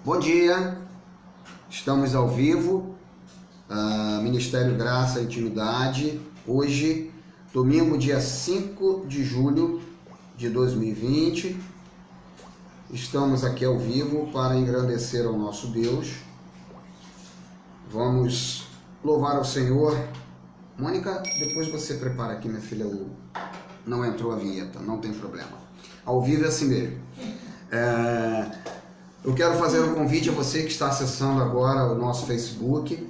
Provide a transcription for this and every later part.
Bom dia, estamos ao vivo, Ministério Graça e Intimidade, hoje, domingo, dia 5 de julho de 2020, estamos aqui ao vivo para engrandecer ao nosso Deus, vamos louvar ao Senhor. Mônica, depois você prepara aqui, minha filha, não entrou a vinheta, não tem problema, ao vivo é assim mesmo. Eu quero fazer um convite a você que está acessando agora o nosso Facebook,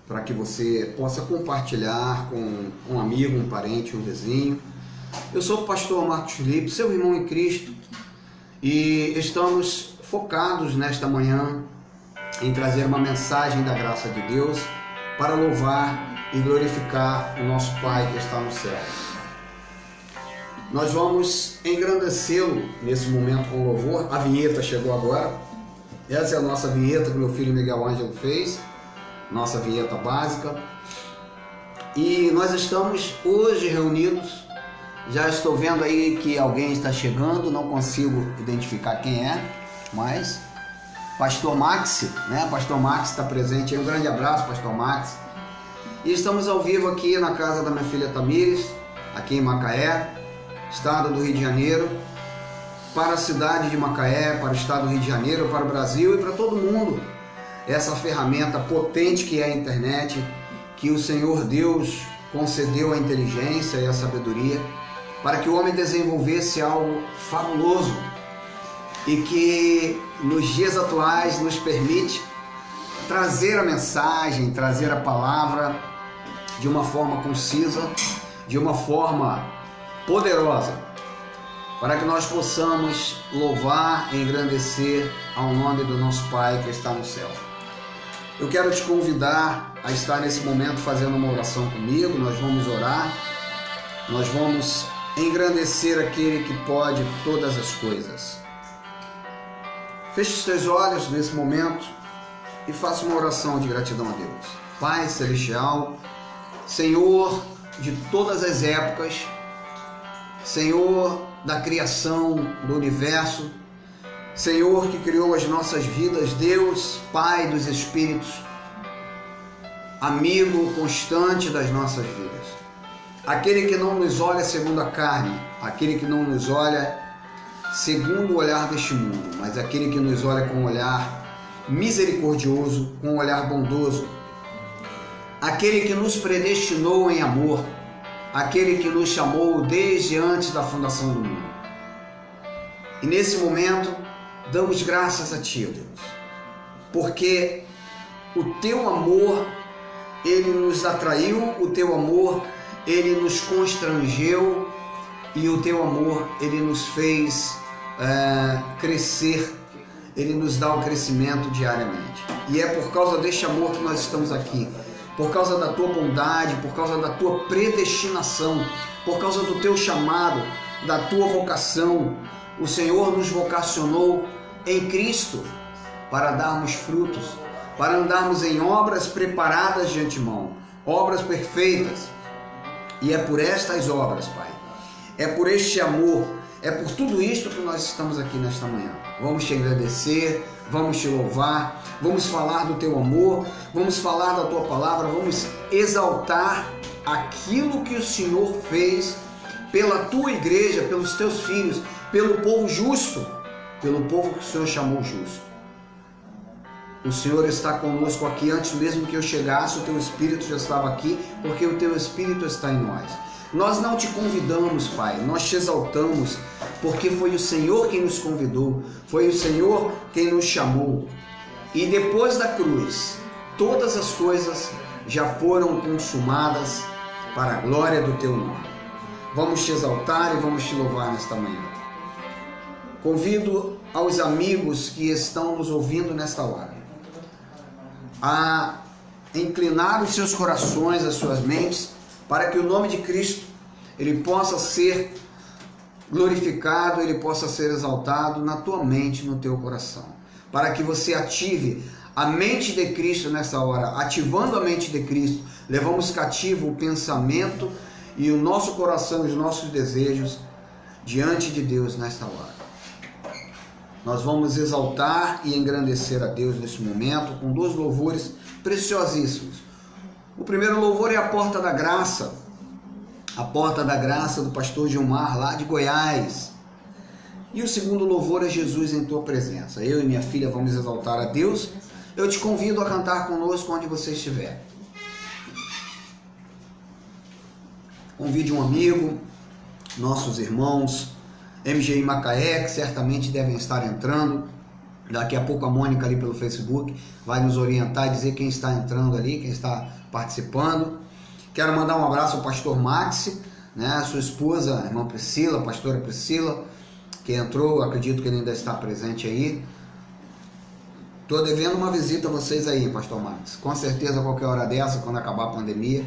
para que você possa compartilhar com um amigo, um parente, um vizinho. Eu sou o pastor Marcos Felipe, seu irmão em Cristo, e estamos focados nesta manhã em trazer uma mensagem da graça de Deus para louvar e glorificar o nosso Pai que está no céu. Nós vamos engrandecê-lo nesse momento com louvor. A vinheta chegou agora. Essa é a nossa vinheta que meu filho Miguel Ângelo fez, nossa vinheta básica. E nós estamos hoje reunidos. Já estou vendo aí que alguém está chegando, não consigo identificar quem é, mas Pastor Max, né? Pastor Max está presente aí. Um grande abraço, Pastor Max. E estamos ao vivo aqui na casa da minha filha Tamires, aqui em Macaé, estado do Rio de Janeiro, para a cidade de Macaé, para o estado do Rio de Janeiro, para o Brasil e para todo mundo. Essa ferramenta potente que é a internet, que o Senhor Deus concedeu a inteligência e a sabedoria para que o homem desenvolvesse algo fabuloso e que nos dias atuais nos permite trazer a mensagem, trazer a palavra de uma forma concisa, de uma forma poderosa, para que nós possamos louvar e engrandecer ao nome do nosso Pai que está no céu. Eu quero te convidar a estar nesse momento fazendo uma oração comigo. Nós vamos orar, nós vamos engrandecer aquele que pode todas as coisas. Feche os teus olhos nesse momento e faça uma oração de gratidão a Deus. Pai Celestial, Senhor de todas as épocas, Senhor da criação do universo, Senhor que criou as nossas vidas, Deus, Pai dos Espíritos, amigo constante das nossas vidas, aquele que não nos olha segundo a carne, aquele que não nos olha segundo o olhar deste mundo, mas aquele que nos olha com um olhar misericordioso, com um olhar bondoso, aquele que nos predestinou em amor, aquele que nos chamou desde antes da fundação do mundo. E nesse momento, damos graças a Ti, ó Deus, porque o Teu amor, Ele nos atraiu, o Teu amor, Ele nos constrangeu, e o Teu amor, Ele nos fez crescer, Ele nos dá o crescimento diariamente. E é por causa deste amor que nós estamos aqui, por causa da Tua bondade, por causa da Tua predestinação, por causa do Teu chamado, da Tua vocação. O Senhor nos vocacionou em Cristo para darmos frutos, para andarmos em obras preparadas de antemão, obras perfeitas. E é por estas obras, Pai, é por este amor, é por tudo isto que nós estamos aqui nesta manhã. Vamos Te agradecer, vamos Te louvar, vamos falar do Teu amor, vamos falar da Tua palavra, vamos exaltar aquilo que o Senhor fez pela Tua igreja, pelos Teus filhos, pelo povo justo, pelo povo que o Senhor chamou justo. O Senhor está conosco aqui. Antes mesmo que eu chegasse, o Teu Espírito já estava aqui, porque o Teu Espírito está em nós. Nós não Te convidamos, Pai, nós Te exaltamos, porque foi o Senhor quem nos convidou, foi o Senhor quem nos chamou. E depois da cruz, todas as coisas já foram consumadas para a glória do Teu nome. Vamos Te exaltar e vamos Te louvar nesta manhã. Convido aos amigos que estão nos ouvindo nesta hora a inclinar os seus corações, as suas mentes, para que o nome de Cristo ele possa ser glorificado, ele possa ser exaltado na tua mente, no teu coração, para que você ative a mente de Cristo nessa hora. Ativando a mente de Cristo, levamos cativo o pensamento e o nosso coração, os nossos desejos diante de Deus nesta hora. Nós vamos exaltar e engrandecer a Deus nesse momento com 2 louvores preciosíssimos. O primeiro louvor é a Porta da Graça. A Porta da Graça do pastor Gilmar, lá de Goiás. E o segundo louvor é Jesus em tua presença. Eu e minha filha vamos exaltar a Deus. Eu te convido a cantar conosco onde você estiver. Convide um amigo, nossos irmãos, MGI Macaé, que certamente devem estar entrando. Daqui a pouco a Mônica ali pelo Facebook vai nos orientar e dizer quem está entrando ali, quem está participando. Quero mandar um abraço ao pastor Maxi, né, a sua esposa, a irmã Priscila, a pastora Priscila, que entrou, acredito que ele ainda está presente aí. Estou devendo uma visita a vocês aí, pastor Max. Com certeza, a qualquer hora dessa, quando acabar a pandemia,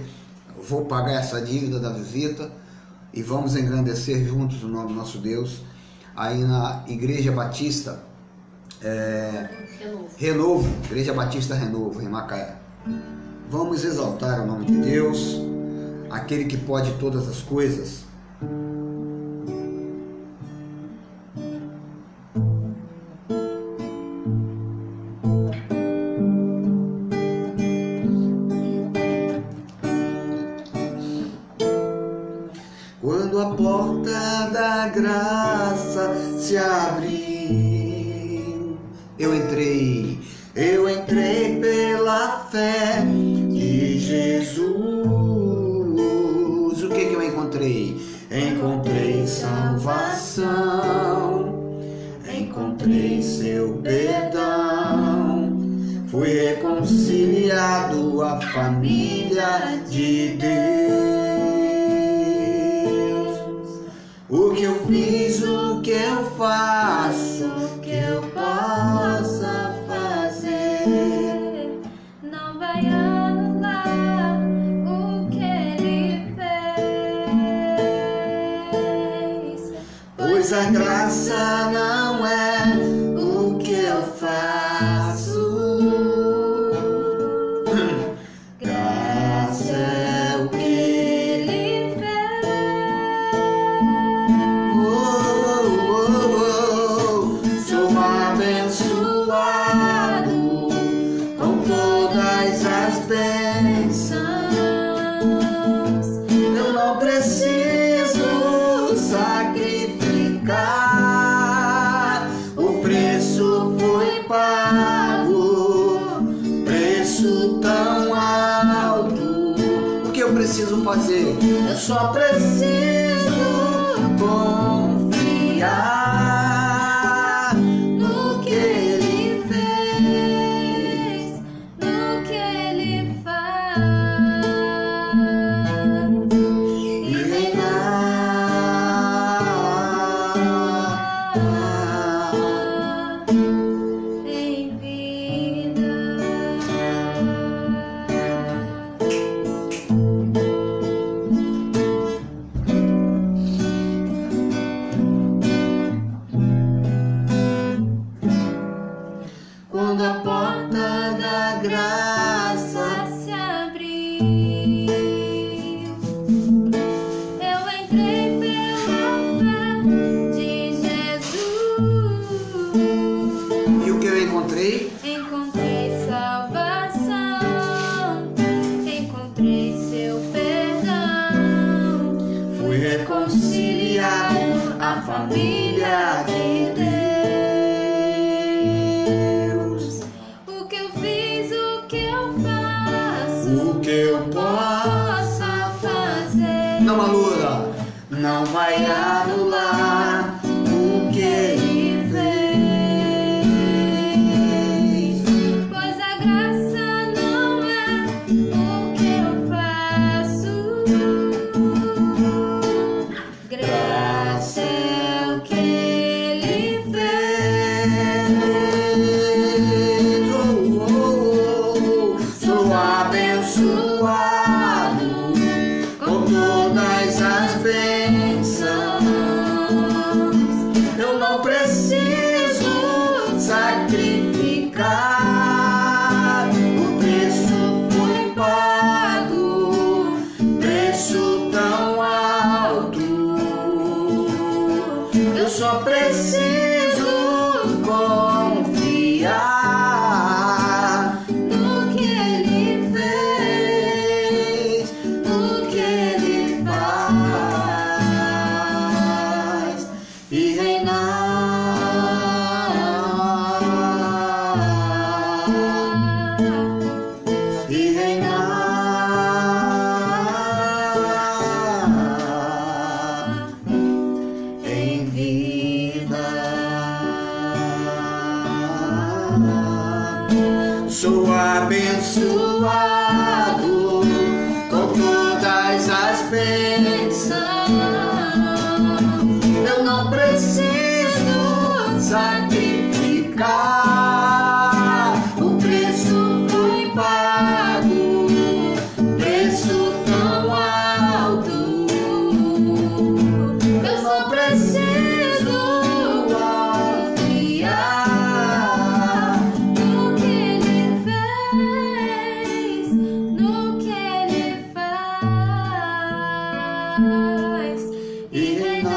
eu vou pagar essa dívida da visita e vamos engrandecer juntos o nome do nosso Deus aí na Igreja Batista Renovo, Igreja Batista Renovo, em Macaé. Vamos exaltar o nome de Deus, aquele que pode todas as coisas. Quando a porta da graça se abriu, eu entrei pela fé de Jesus. O que eu encontrei? Encontrei salvação, encontrei seu perdão, fui reconciliado à família de Deus. O que eu fiz, o que eu faço, o que eu possa fazer, não vai anular o que Ele fez. Pois a graça não é o que eu faço, graça é o que Ele fez. Sou abençoado com todas as bênçãos. Eu não preciso sacrificar, o preço foi pago, preço tão alto. O que eu preciso fazer? Eu só preciso confiar no que Ele fez, No que Ele faz. e reinar. Em vida. Quando a porta da graça Se abriu, eu entrei pela fé de Jesus. e o que eu encontrei? Encontrei salvação, encontrei seu perdão, Fui reconciliado à família de Deus. o que eu fiz, o que eu faço, O que eu possa fazer, não anula, não vai anular o que Ele fez. pois a graça não é o que eu faço, graça é o que Ele fez. Sou abençoado com todas as bênçãos. Eu não preciso sacrificar, o preço foi pago, preço tão alto. Eu só preciso confiar no que Ele fez, no que Ele faz e reinar. E reinar em vida. Sou abençoado com todas as bênçãos. Eu não preciso sacrificar. O preço foi pago, preço tão alto. Eu só preciso confiar no que Ele fez, no que Ele faz e reinar.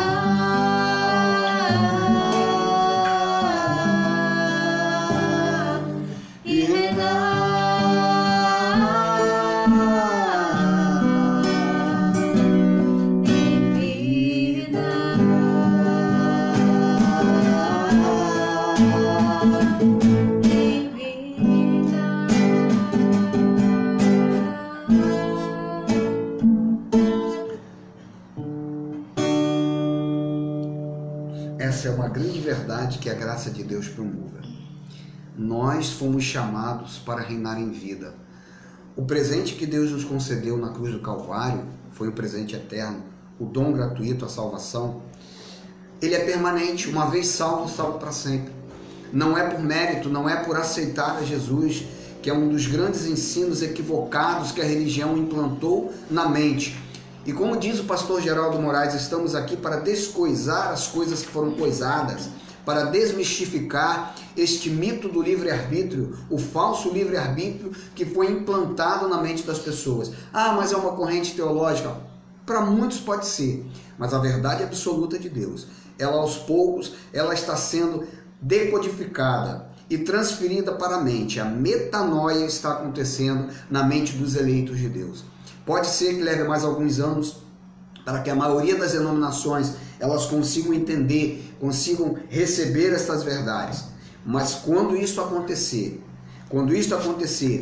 E reinar em vida. Em vida. Essa é uma grande verdade que a graça de Deus promulga. Nós fomos chamados para reinar em vida. O presente que Deus nos concedeu na cruz do Calvário foi um presente eterno, o dom gratuito, a salvação. Ele é permanente, uma vez salvo, salvo para sempre. Não é por mérito, não é por aceitar a Jesus, que é um dos grandes ensinos equivocados que a religião implantou na mente. E como diz o pastor Geraldo Moraes, estamos aqui para descoisar as coisas que foram coisadas, para desmistificar este mito do livre-arbítrio, o falso livre-arbítrio que foi implantado na mente das pessoas. Ah, mas é uma corrente teológica. Para muitos pode ser, mas a verdade absoluta de Deus, ela aos poucos, ela está sendo decodificada e transferida para a mente. A metanoia está acontecendo na mente dos eleitos de Deus. Pode ser que leve mais alguns anos para que a maioria das denominações elas consigam entender, consigam receber estas verdades. Mas quando isso acontecer,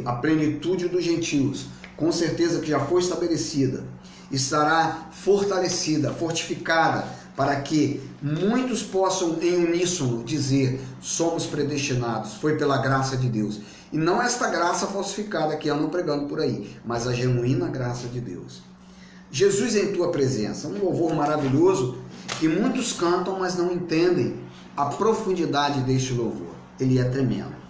a plenitude dos gentios, com certeza que já foi estabelecida, estará fortalecida, fortificada, para que muitos possam em uníssono dizer: somos predestinados, foi pela graça de Deus. E não esta graça falsificada que andam pregando por aí, mas a genuína graça de Deus. Jesus em tua presença, um louvor maravilhoso que muitos cantam, mas não entendem a profundidade deste louvor. Ele é tremendo.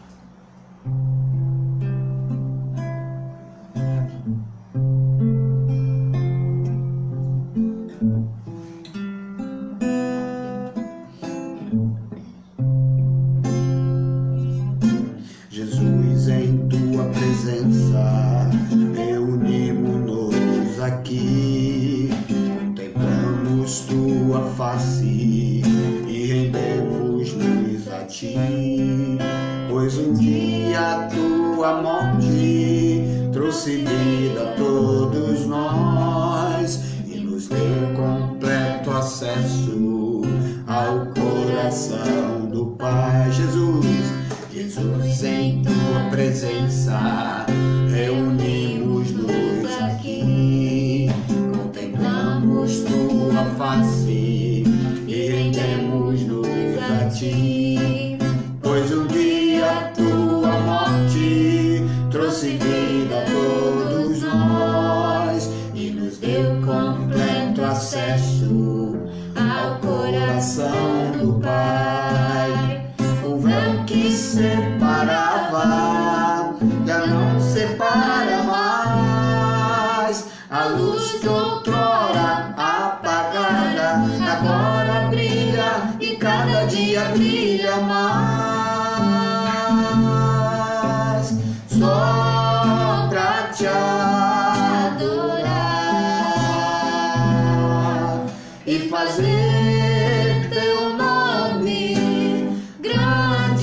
Jesus em tua presença, reunimos-nos aqui, contemplamos tua face e rendemos-nos a ti, pois um dia a tua morte trouxe vida a todos nós e nos deu completo acesso ao coração do Pai. Jesus em tua presença, reunimos-nos aqui, contemplamos tua face e rendemos-nos a ti, pois um dia a tua morte trouxe vida a todos nós e nos deu completo acesso ao coração do Pai. O véu que separava já não separa mais. A luz que outrora apagada agora brilha e cada dia brilha mais. Só pra te adorar e fazer teu nome grande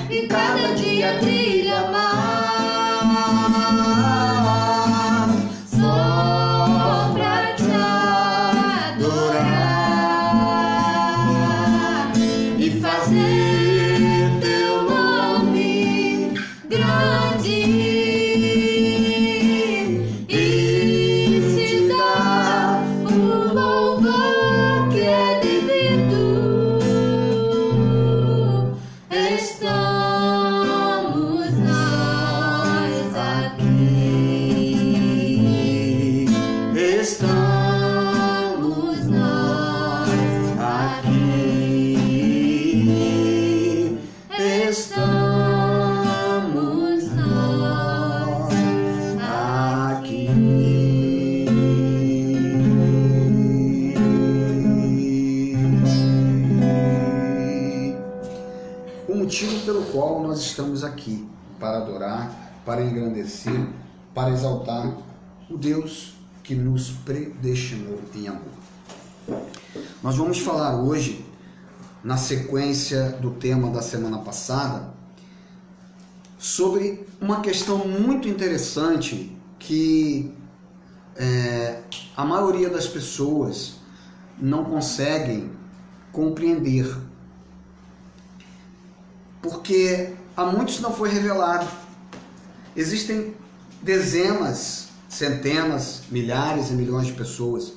e cada dia brilha mais. Só pra te adorar e fazer teu nome grande e te dar o louvor que é devido. Estamos nós aqui. Estamos nós aqui. Estamos nós aqui. O motivo pelo qual nós estamos aqui, para adorar, para engrandecer, para exaltar o Deus que nos predestinou em amor. Nós vamos falar hoje, na sequência do tema da semana passada, sobre uma questão muito interessante que a maioria das pessoas não conseguem compreender, porque a muitos não foi revelado. Existem dezenas, centenas, milhares e milhões de pessoas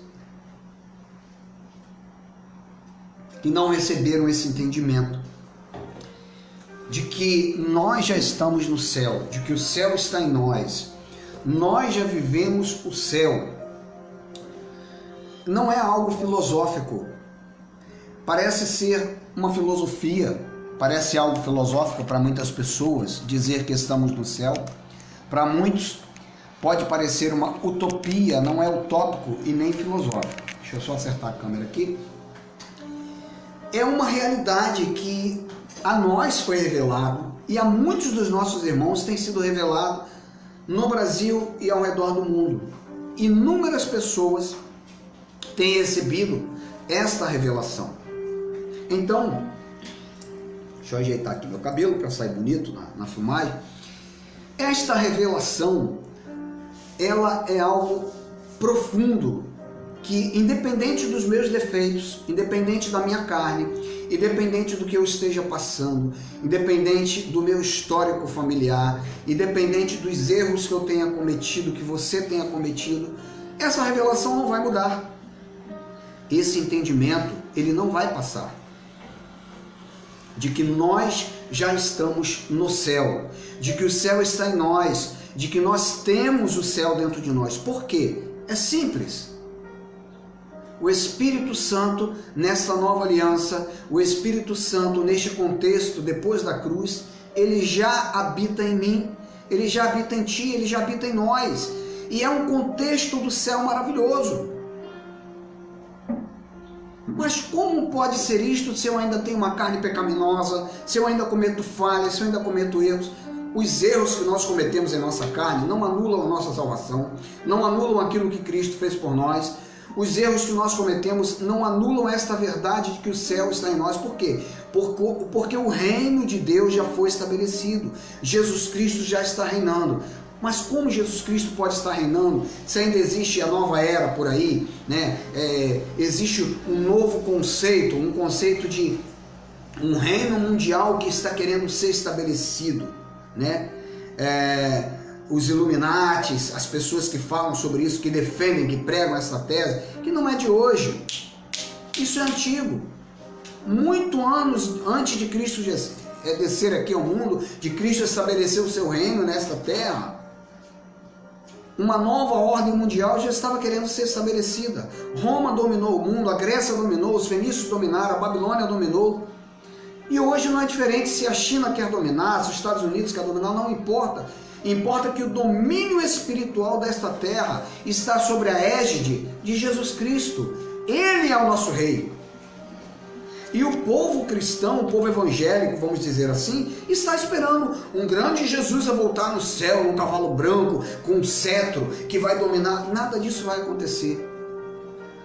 que não receberam esse entendimento de que nós já estamos no céu, de que o céu está em nós, nós já vivemos o céu. Não é algo filosófico, parece ser uma filosofia, parece algo filosófico para muitas pessoas dizer que estamos no céu. Para muitos pode parecer uma utopia, não é utópico e nem filosófico. Deixa eu só acertar a câmera aqui. É uma realidade que a nós foi revelado e a muitos dos nossos irmãos tem sido revelado no Brasil e ao redor do mundo. Inúmeras pessoas têm recebido esta revelação. Então, deixa eu ajeitar aqui meu cabelo para sair bonito na filmagem. Esta revelação, ela é algo profundo, que independente dos meus defeitos, independente da minha carne, independente do que eu esteja passando, independente do meu histórico familiar, independente dos erros que eu tenha cometido, que você tenha cometido, essa revelação não vai mudar. Esse entendimento, ele não vai passar. De que nós já estamos no céu, de que o céu está em nós, de que nós temos o céu dentro de nós. Por quê? É simples. O Espírito Santo, nessa nova aliança, o Espírito Santo, neste contexto, depois da cruz, ele já habita em mim, ele já habita em ti, ele já habita em nós. E é um contexto do céu maravilhoso. Mas como pode ser isto se eu ainda tenho uma carne pecaminosa, se eu ainda cometo falhas, se eu ainda cometo erros? Os erros que nós cometemos em nossa carne não anulam a nossa salvação, não anulam aquilo que Cristo fez por nós. Os erros que nós cometemos não anulam esta verdade de que o céu está em nós. Por quê? Porque o reino de Deus já foi estabelecido. Jesus Cristo já está reinando. Mas como Jesus Cristo pode estar reinando se ainda existe a nova era por aí, né? Existe um novo conceito, um conceito de um reino mundial que está querendo ser estabelecido, né? Os Illuminatis, as pessoas que falam sobre isso, que defendem, que pregam essa tese, que não é de hoje. Isso é antigo. Muito anos antes de Cristo descer aqui ao mundo, de Cristo estabelecer o seu reino nesta terra, uma nova ordem mundial já estava querendo ser estabelecida. Roma dominou o mundo, a Grécia dominou, os fenícios dominaram, a Babilônia dominou. E hoje não é diferente se a China quer dominar, se os Estados Unidos quer dominar, não importa. Importa que o domínio espiritual desta terra está sobre a égide de Jesus Cristo. Ele é o nosso rei. E o povo cristão, o povo evangélico, vamos dizer assim, está esperando um grande Jesus a voltar no céu, num cavalo branco, com um cetro, que vai dominar. Nada disso vai acontecer.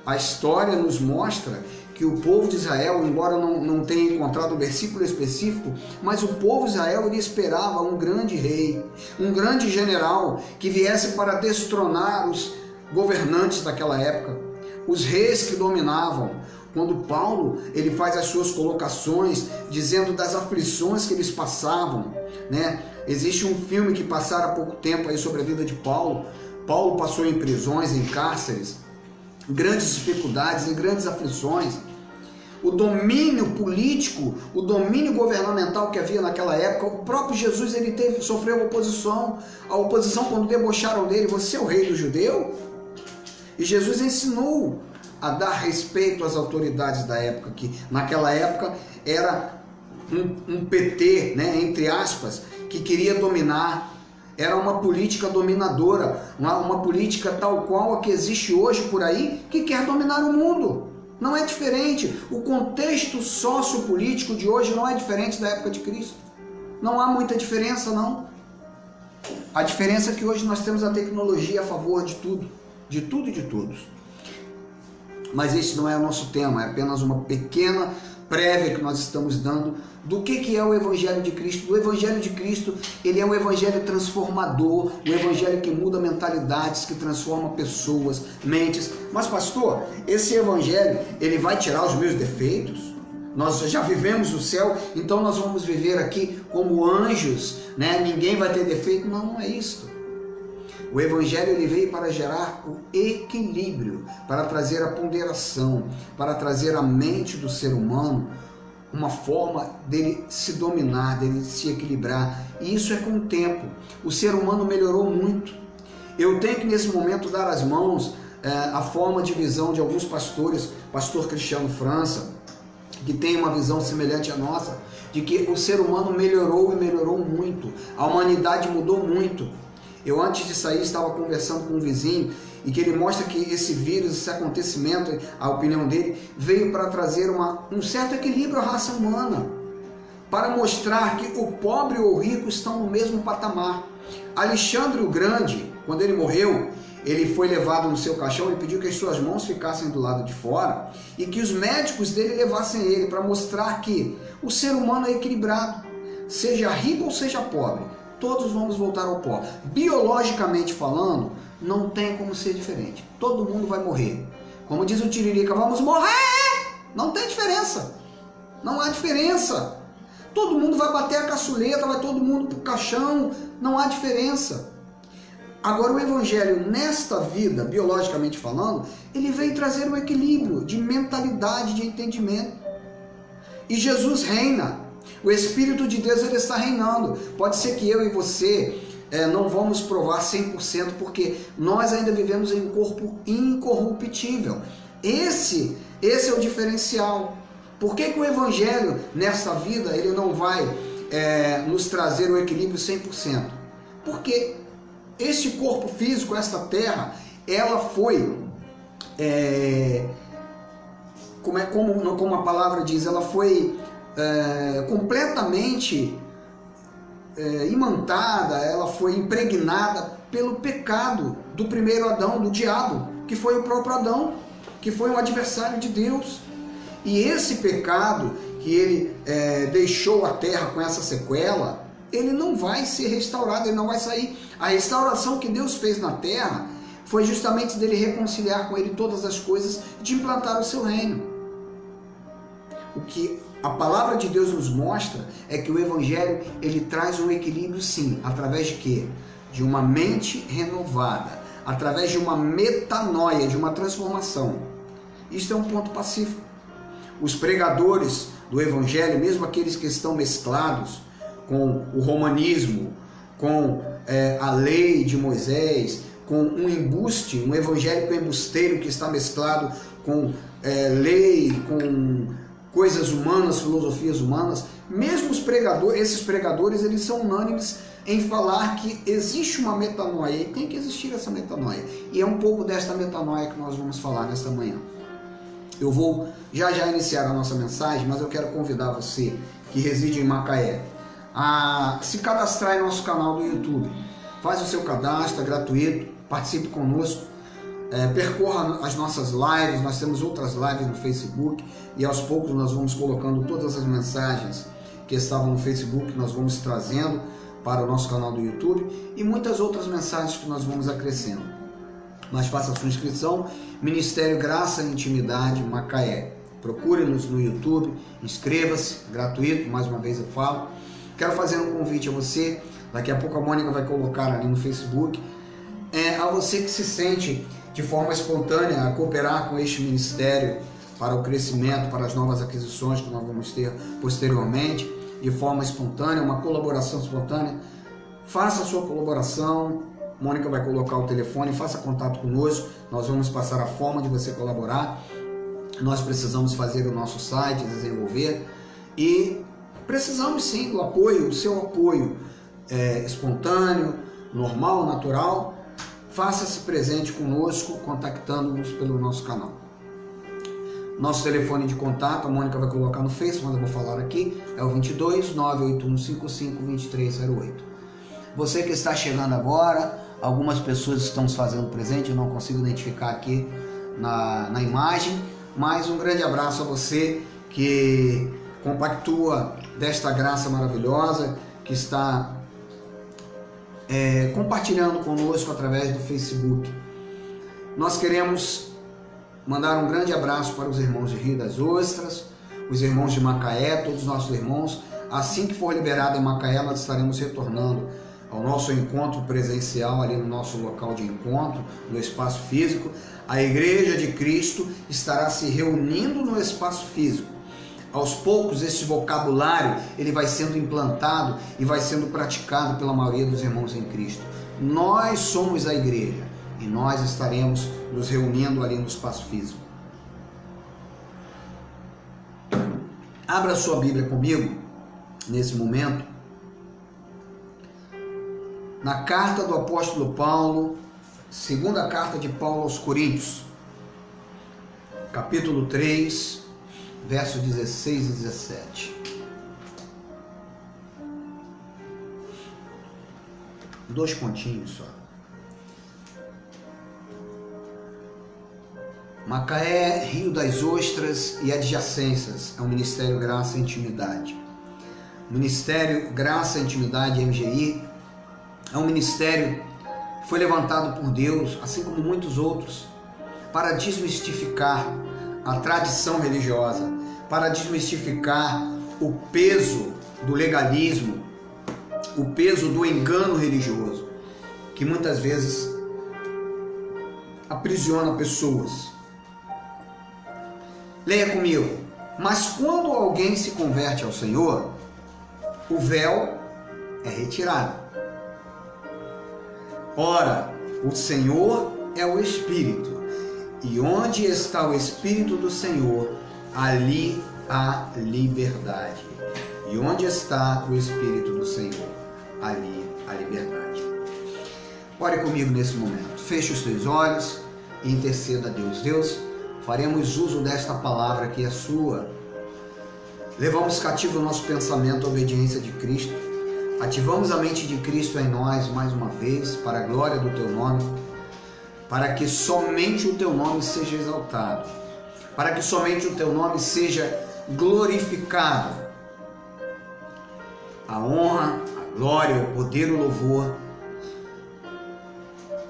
A história nos mostra que que o povo de Israel, embora não tenha encontrado o versículo específico, mas o povo de Israel ele esperava um grande rei, um grande general que viesse para destronar os governantes daquela época, os reis que dominavam. Quando Paulo ele faz as suas colocações dizendo das aflições que eles passavam, né? Existe um filme que passaram há pouco tempo aí sobre a vida de Paulo. Paulo passou em prisões, em cárceres, grandes dificuldades, em grandes aflições. O domínio político, o domínio governamental que havia naquela época, o próprio Jesus ele sofreu oposição. A oposição quando debocharam dele: você é o rei do judeu? E Jesus ensinou a dar respeito às autoridades da época, que naquela época era um PT, né, entre aspas, que queria dominar. Era uma política dominadora, uma política tal qual a que existe hoje por aí, que quer dominar o mundo. Não é diferente. O contexto sociopolítico de hoje não é diferente da época de Cristo. Não há muita diferença, não. A diferença é que hoje nós temos a tecnologia a favor de tudo e de todos. Mas esse não é o nosso tema, é apenas uma pequena prévia que nós estamos dando do que é o Evangelho de Cristo. O Evangelho de Cristo, ele é um Evangelho transformador, um Evangelho que muda mentalidades, que transforma pessoas, mentes. Mas pastor, esse Evangelho, ele vai tirar os meus defeitos? Nós já vivemos o céu, então nós vamos viver aqui como anjos, né? Ninguém vai ter defeito? Não, não é isso. O Evangelho ele veio para gerar o equilíbrio, para trazer a ponderação, para trazer à mente do ser humano uma forma dele se dominar, dele se equilibrar. E isso é com o tempo. O ser humano melhorou muito. Eu tenho que nesse momento dar as mãos à forma de visão de alguns pastores, pastor Cristiano França, que tem uma visão semelhante à nossa, de que o ser humano melhorou e melhorou muito. A humanidade mudou muito. Eu antes de sair estava conversando com um vizinho e que ele mostra que esse vírus, esse acontecimento, a opinião dele, veio para trazer um certo equilíbrio à raça humana, para mostrar que o pobre ou o rico estão no mesmo patamar. Alexandre o Grande, quando ele morreu, ele foi levado no seu caixão, ele pediu que as suas mãos ficassem do lado de fora e que os médicos dele levassem ele para mostrar que o ser humano é equilibrado, seja rico ou seja pobre. Todos vamos voltar ao pó. Biologicamente falando, não tem como ser diferente. Todo mundo vai morrer. Como diz o Tiririca, vamos morrer! Não tem diferença. Não há diferença. Todo mundo vai bater a caçuleta, vai todo mundo pro caixão. Não há diferença. Agora o Evangelho, nesta vida, biologicamente falando, ele veio trazer um equilíbrio de mentalidade, de entendimento. E Jesus reina. O Espírito de Deus ele está reinando. Pode ser que eu e você não vamos provar 100%, porque nós ainda vivemos em um corpo incorruptível. Esse é o diferencial. Por que o Evangelho, nessa vida, ele não vai nos trazer o equilíbrio 100%? Porque este corpo físico, esta terra, ela foi, como a palavra diz, ela foi completamente imantada, ela foi impregnada pelo pecado do primeiro Adão, do diabo, que foi o próprio Adão, que foi um adversário de Deus. E esse pecado que ele deixou a terra com essa sequela, ele não vai ser restaurado, ele não vai sair. A restauração que Deus fez na terra foi justamente dele reconciliar com ele todas as coisas e de implantar o seu reino. O que a palavra de Deus nos mostra é que o Evangelho ele traz um equilíbrio sim, através de quê? De uma mente renovada, através de uma metanoia, de uma transformação. Isso é um ponto pacífico. Os pregadores do Evangelho, mesmo aqueles que estão mesclados com o romanismo, com a lei de Moisés, com um embuste, um evangélico embusteiro que está mesclado com lei, com coisas humanas, filosofias humanas, mesmo esses pregadores, eles são unânimes em falar que existe uma metanoia e tem que existir essa metanoia. E é um pouco desta metanoia que nós vamos falar nesta manhã. Eu vou já iniciar a nossa mensagem, mas eu quero convidar você que reside em Macaé a se cadastrar em nosso canal do YouTube. Faz o seu cadastro, é gratuito, participe conosco. percorra as nossas lives. Nós temos outras lives no Facebook e aos poucos nós vamos colocando todas as mensagens que estavam no Facebook, nós vamos trazendo para o nosso canal do YouTube e muitas outras mensagens que nós vamos acrescendo. Mas faça a sua inscrição, Ministério Graça e Intimidade Macaé. Procure-nos no YouTube, inscreva-se, gratuito, mais uma vez eu falo. Quero fazer um convite a você, daqui a pouco a Mônica vai colocar ali no Facebook, a você que se sente de forma espontânea a cooperar com este ministério para o crescimento, para as novas aquisições que nós vamos ter posteriormente, de forma espontânea, uma colaboração espontânea. Faça a sua colaboração, Mônica vai colocar o telefone, faça contato conosco, nós vamos passar a forma de você colaborar. Nós precisamos fazer o nosso site, desenvolver e precisamos sim do apoio, o seu apoio espontâneo, normal, natural. Faça-se presente conosco, contactando-nos pelo nosso canal. Nosso telefone de contato, a Mônica vai colocar no Facebook, mas eu vou falar aqui, é o 22 981 55 2308. Você que está chegando agora, algumas pessoas estão se fazendo presente, eu não consigo identificar aqui na imagem, mas um grande abraço a você que compactua desta graça maravilhosa, que está compartilhando conosco através do Facebook. Nós queremos mandar um grande abraço para os irmãos de Rio das Ostras, os irmãos de Macaé, todos os nossos irmãos. Assim que for liberado em Macaé, nós estaremos retornando ao nosso encontro presencial ali no nosso local de encontro, no espaço físico. A Igreja de Cristo estará se reunindo no espaço físico. Aos poucos, esse vocabulário ele vai sendo implantado e vai sendo praticado pela maioria dos irmãos em Cristo. Nós somos a igreja e nós estaremos nos reunindo ali no espaço físico. Abra sua Bíblia comigo, nesse momento, na carta do apóstolo Paulo, segunda carta de Paulo aos Coríntios, capítulo 3, versos 16 e 17. Dois pontinhos só. Macaé, Rio das Ostras e adjacências é o Ministério Graça e Intimidade. O Ministério Graça e Intimidade, MGI, é um ministério que foi levantado por Deus, assim como muitos outros, para desmistificar a tradição religiosa, para desmistificar o peso do legalismo, o peso do engano religioso, que muitas vezes aprisiona pessoas. Leia comigo. Mas quando alguém se converte ao Senhor, o véu é retirado. Ora, o Senhor é o Espírito, e onde está o Espírito do Senhor, ali há liberdade. E onde está o Espírito do Senhor, ali há liberdade. Ore comigo nesse momento. Feche os teus olhos e interceda a Deus. Deus, faremos uso desta palavra que é sua. Levamos cativo o nosso pensamento à obediência de Cristo. Ativamos a mente de Cristo em nós mais uma vez, para a glória do teu nome, para que somente o teu nome seja exaltado, para que somente o teu nome seja glorificado. A honra, a glória, o poder, o louvor,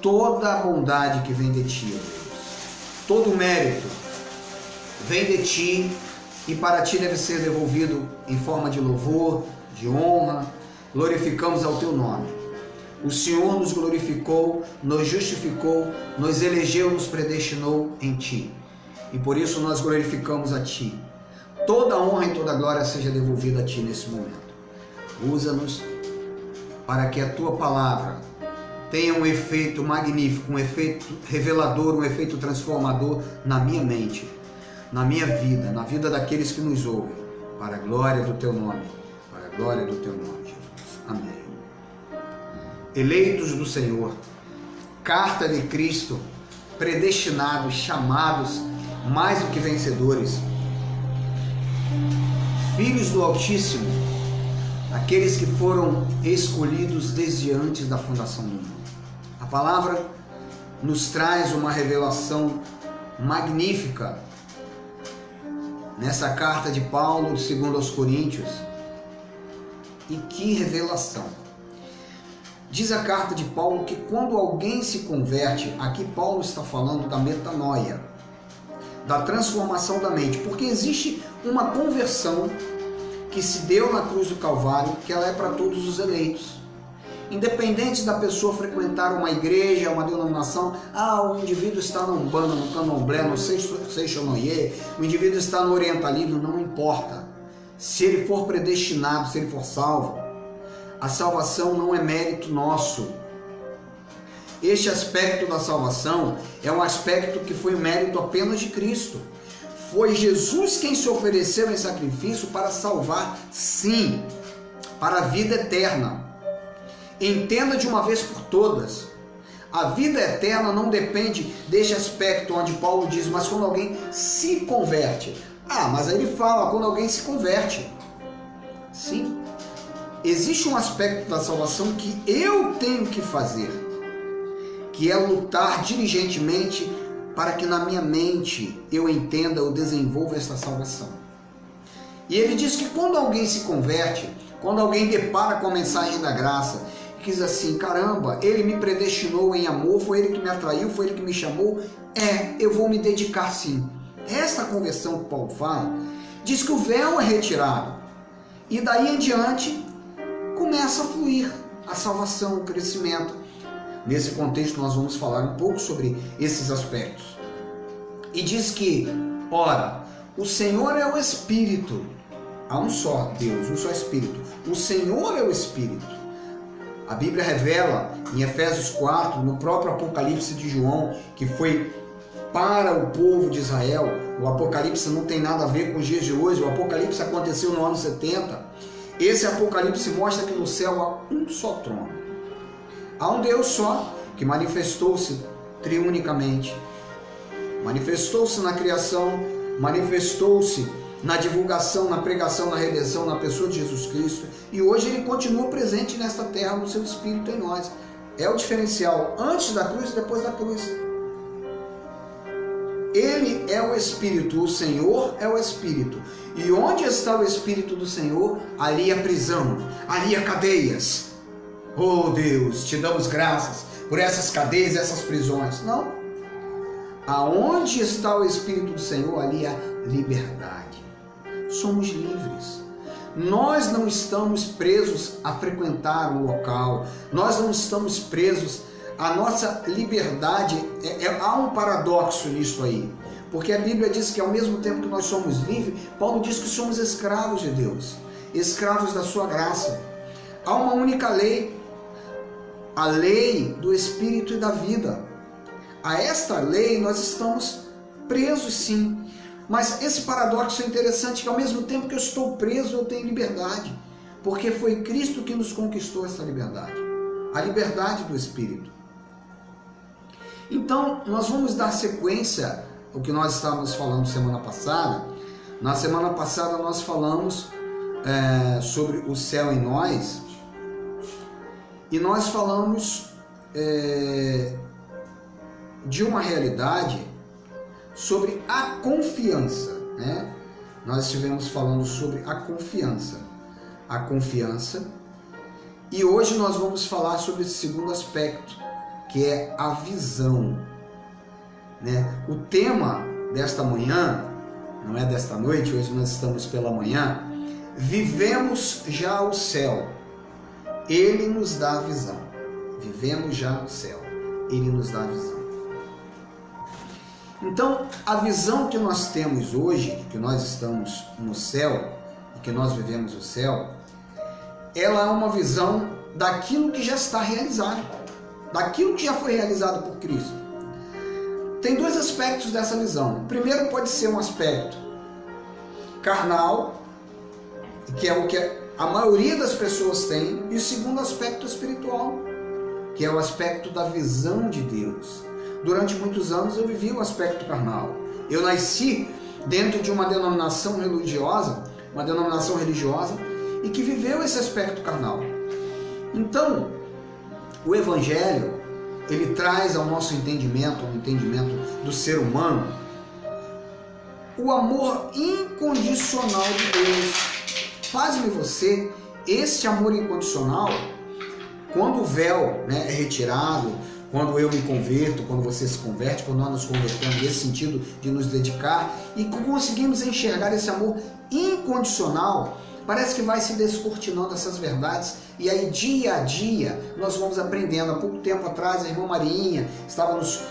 toda a bondade que vem de ti, Deus, todo o mérito vem de ti e para ti deve ser devolvido em forma de louvor, de honra. Glorificamos ao teu nome. O Senhor nos glorificou, nos justificou, nos elegeu, nos predestinou em ti. E por isso nós glorificamos a ti. Toda honra e toda glória seja devolvida a ti nesse momento. Usa-nos para que a tua palavra tenha um efeito magnífico, um efeito revelador, um efeito transformador na minha mente, na minha vida, na vida daqueles que nos ouvem, para a glória do teu nome, para a glória do teu nome, Jesus. Amém. Eleitos do Senhor, carta de Cristo, predestinados, chamados, mais do que vencedores, filhos do Altíssimo, aqueles que foram escolhidos desde antes da fundação do mundo. A palavra nos traz uma revelação magnífica nessa carta de Paulo, segundo aos Coríntios. E que revelação! Diz a carta de Paulo que quando alguém se converte, aqui Paulo está falando da metanoia, da transformação da mente, porque existe uma conversão que se deu na cruz do Calvário, que ela é para todos os eleitos. Independente da pessoa frequentar uma igreja, uma denominação, o indivíduo está na Umbanda, no Candomblé, no Seixonoye, o indivíduo está no Orientalismo, não importa. Se ele for predestinado, se ele for salvo, a salvação não é mérito nosso. Este aspecto da salvação é um aspecto que foi mérito apenas de Cristo. Foi Jesus quem se ofereceu em sacrifício para salvar, sim, para a vida eterna. Entenda de uma vez por todas, a vida eterna não depende deste aspecto onde Paulo diz, mas quando alguém se converte. Mas aí ele fala, quando alguém se converte. Sim, existe um aspecto da salvação que eu tenho que fazer, que é lutar diligentemente para que na minha mente eu entenda, eu desenvolva essa salvação. E ele diz que quando alguém se converte, quando alguém depara com a mensagem da graça, diz assim, caramba, ele me predestinou em amor, foi ele que me atraiu, foi ele que me chamou, eu vou me dedicar sim. Esta conversão que Paulo fala, diz que o véu é retirado, e daí em diante começa a fluir a salvação, o crescimento. Nesse contexto nós vamos falar um pouco sobre esses aspectos. E diz que, ora, o Senhor é o Espírito, há um só Deus, um só Espírito, o Senhor é o Espírito. A Bíblia revela em Efésios 4, no próprio Apocalipse de João, que foi para o povo de Israel. O Apocalipse não tem nada a ver com os dias de hoje, o Apocalipse aconteceu no ano 70. Esse Apocalipse mostra que no céu há um só trono. Há um Deus só que manifestou-se triunicamente. Manifestou-se na criação, manifestou-se na divulgação, na pregação, na redenção, na pessoa de Jesus Cristo, e hoje ele continua presente nesta terra, no seu Espírito em nós. É o diferencial, antes da cruz e depois da cruz. Ele é o Espírito, o Senhor é o Espírito, e onde está o Espírito do Senhor, ali há prisão, ali há cadeias. Oh Deus, te damos graças por essas cadeias, essas prisões. Não, aonde está o Espírito do Senhor, ali há liberdade. Somos livres. Nós não estamos presos a frequentar um local. Nós não estamos presos. A nossa liberdade, há um paradoxo nisso aí. Porque a Bíblia diz que ao mesmo tempo que nós somos livres, Paulo diz que somos escravos de Deus. Escravos da sua graça. Há uma única lei. A lei do Espírito e da vida. A esta lei nós estamos presos sim. Mas esse paradoxo é interessante, que ao mesmo tempo que eu estou preso, eu tenho liberdade. Porque foi Cristo que nos conquistou essa liberdade. A liberdade do Espírito. Então, nós vamos dar sequência ao que nós estávamos falando semana passada. Na semana passada nós falamos sobre o céu em nós. E nós falamos de uma realidade sobre a confiança, né? Nós estivemos falando sobre a confiança, e hoje nós vamos falar sobre esse segundo aspecto, que é a visão, né? O tema desta manhã, não é desta noite, hoje nós estamos pela manhã, vivemos já o céu, ele nos dá a visão, vivemos já o céu, ele nos dá a visão. Então, a visão que nós temos hoje, que nós estamos no céu, e que nós vivemos o céu, ela é uma visão daquilo que já está realizado, daquilo que já foi realizado por Cristo. Tem dois aspectos dessa visão. O primeiro pode ser um aspecto carnal, que é o que a maioria das pessoas tem, e o segundo aspecto espiritual, que é o aspecto da visão de Deus. Durante muitos anos eu vivi o aspecto carnal. Eu nasci dentro de uma denominação religiosa, e que viveu esse aspecto carnal. Então, o Evangelho, ele traz ao nosso entendimento, ao entendimento do ser humano, o amor incondicional de Deus. Pasme você, esse amor incondicional, quando o véu, né, é retirado, quando eu me converto, quando você se converte, quando nós nos convertemos nesse sentido de nos dedicar e conseguimos enxergar esse amor incondicional, parece que vai se descortinando essas verdades e aí dia a dia nós vamos aprendendo. Há pouco tempo atrás a irmã Marinha estava nos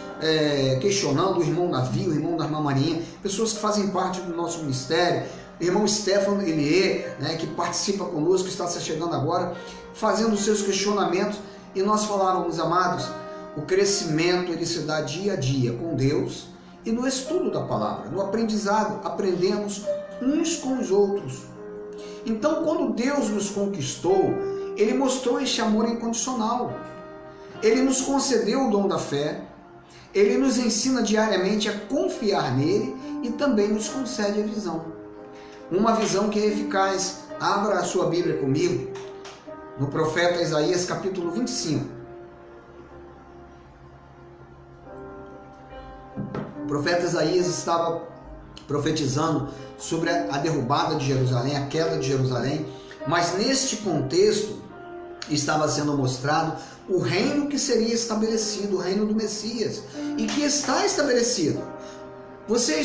questionando, o irmão Davi, o irmão da irmã Marinha, pessoas que fazem parte do nosso ministério, o irmão Stefano Elie, né, que participa conosco, que está se chegando agora, fazendo os seus questionamentos, e nós falávamos, amados, o crescimento ele se dá dia a dia com Deus e no estudo da palavra, no aprendizado, aprendemos uns com os outros. Então, quando Deus nos conquistou, Ele mostrou este amor incondicional. Ele nos concedeu o dom da fé, Ele nos ensina diariamente a confiar nele e também nos concede a visão. Uma visão que é eficaz. Abra a sua Bíblia comigo, no profeta Isaías capítulo 25. O profeta Isaías estava profetizando sobre a derrubada de Jerusalém, a queda de Jerusalém, mas neste contexto estava sendo mostrado o reino que seria estabelecido, o reino do Messias, e que está estabelecido.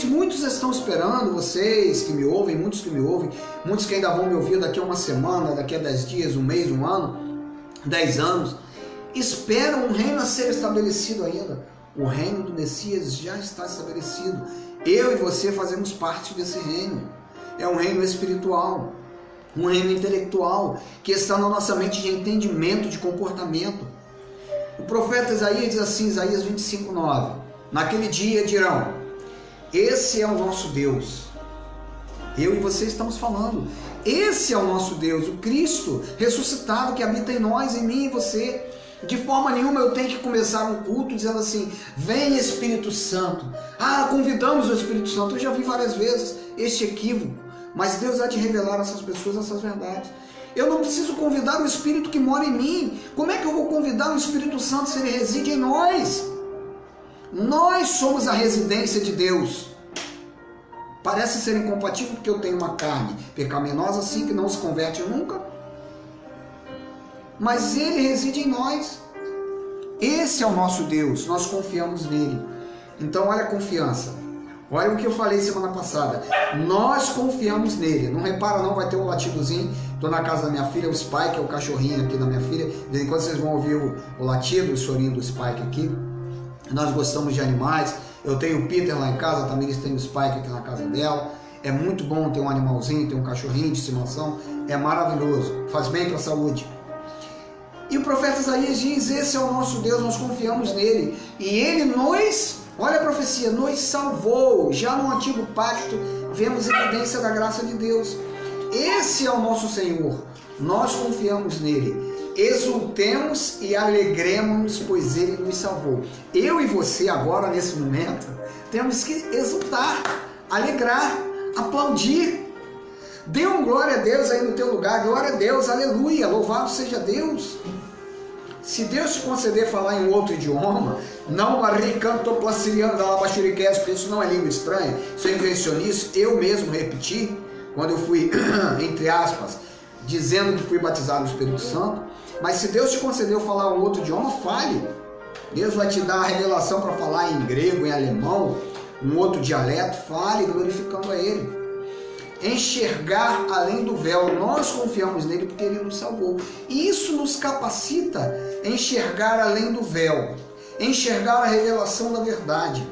Muitos estão esperando, vocês que me ouvem, muitos que ainda vão me ouvir daqui a uma semana, daqui a 10 dias, um mês, um ano, 10 anos, esperam um reino a ser estabelecido ainda. O reino do Messias já está estabelecido. Eu e você fazemos parte desse reino. É um reino espiritual, um reino intelectual, que está na nossa mente de entendimento, de comportamento. O profeta Isaías diz assim, Isaías 25:9, naquele dia dirão, esse é o nosso Deus. Eu e você estamos falando, esse é o nosso Deus, o Cristo ressuscitado que habita em nós, em mim e você. De forma nenhuma eu tenho que começar um culto dizendo assim, vem Espírito Santo. Convidamos o Espírito Santo. Eu já vi várias vezes este equívoco, mas Deus há de revelar a essas pessoas essas verdades. Eu não preciso convidar o Espírito que mora em mim. Como é que eu vou convidar o Espírito Santo se ele reside em nós? Nós somos a residência de Deus. Parece ser incompatível porque eu tenho uma carne pecaminosa assim que não se converte nunca. Mas Ele reside em nós. Esse é o nosso Deus, nós confiamos nele. Então olha a confiança. Olha o que eu falei semana passada. Nós confiamos nele. Não repara não, vai ter um latidozinho. Estou na casa da minha filha, o Spike é o cachorrinho aqui da minha filha. De vez em quando vocês vão ouvir o latido, o chorinho do Spike aqui. Nós gostamos de animais. Eu tenho o Peter lá em casa, a Tamiris tem o Spike aqui na casa dela. É muito bom ter um animalzinho, ter um cachorrinho de estimação. É maravilhoso, faz bem para a saúde. E o profeta Isaías diz, esse é o nosso Deus, nós confiamos nele. E ele nos, olha a profecia, nos salvou. Já no antigo pacto vemos evidência da graça de Deus. Esse é o nosso Senhor, nós confiamos nele. Exultemos e alegremos, pois ele nos salvou. Eu e você agora, nesse momento, temos que exultar, alegrar, aplaudir. Dê um glória a Deus aí no teu lugar, glória a Deus, aleluia, louvado seja Deus. Se Deus te conceder falar em outro idioma, não porque isso não é língua estranha, isso é invencionice, eu mesmo repeti, quando eu fui, entre aspas, dizendo que fui batizado no Espírito Santo, mas se Deus te concedeu falar um outro idioma, fale. Deus vai te dar a revelação para falar em grego, em alemão, um outro dialeto, fale glorificando a Ele. Enxergar além do véu, nós confiamos nele porque ele nos salvou. E isso nos capacita a enxergar além do véu, enxergar a revelação da verdade.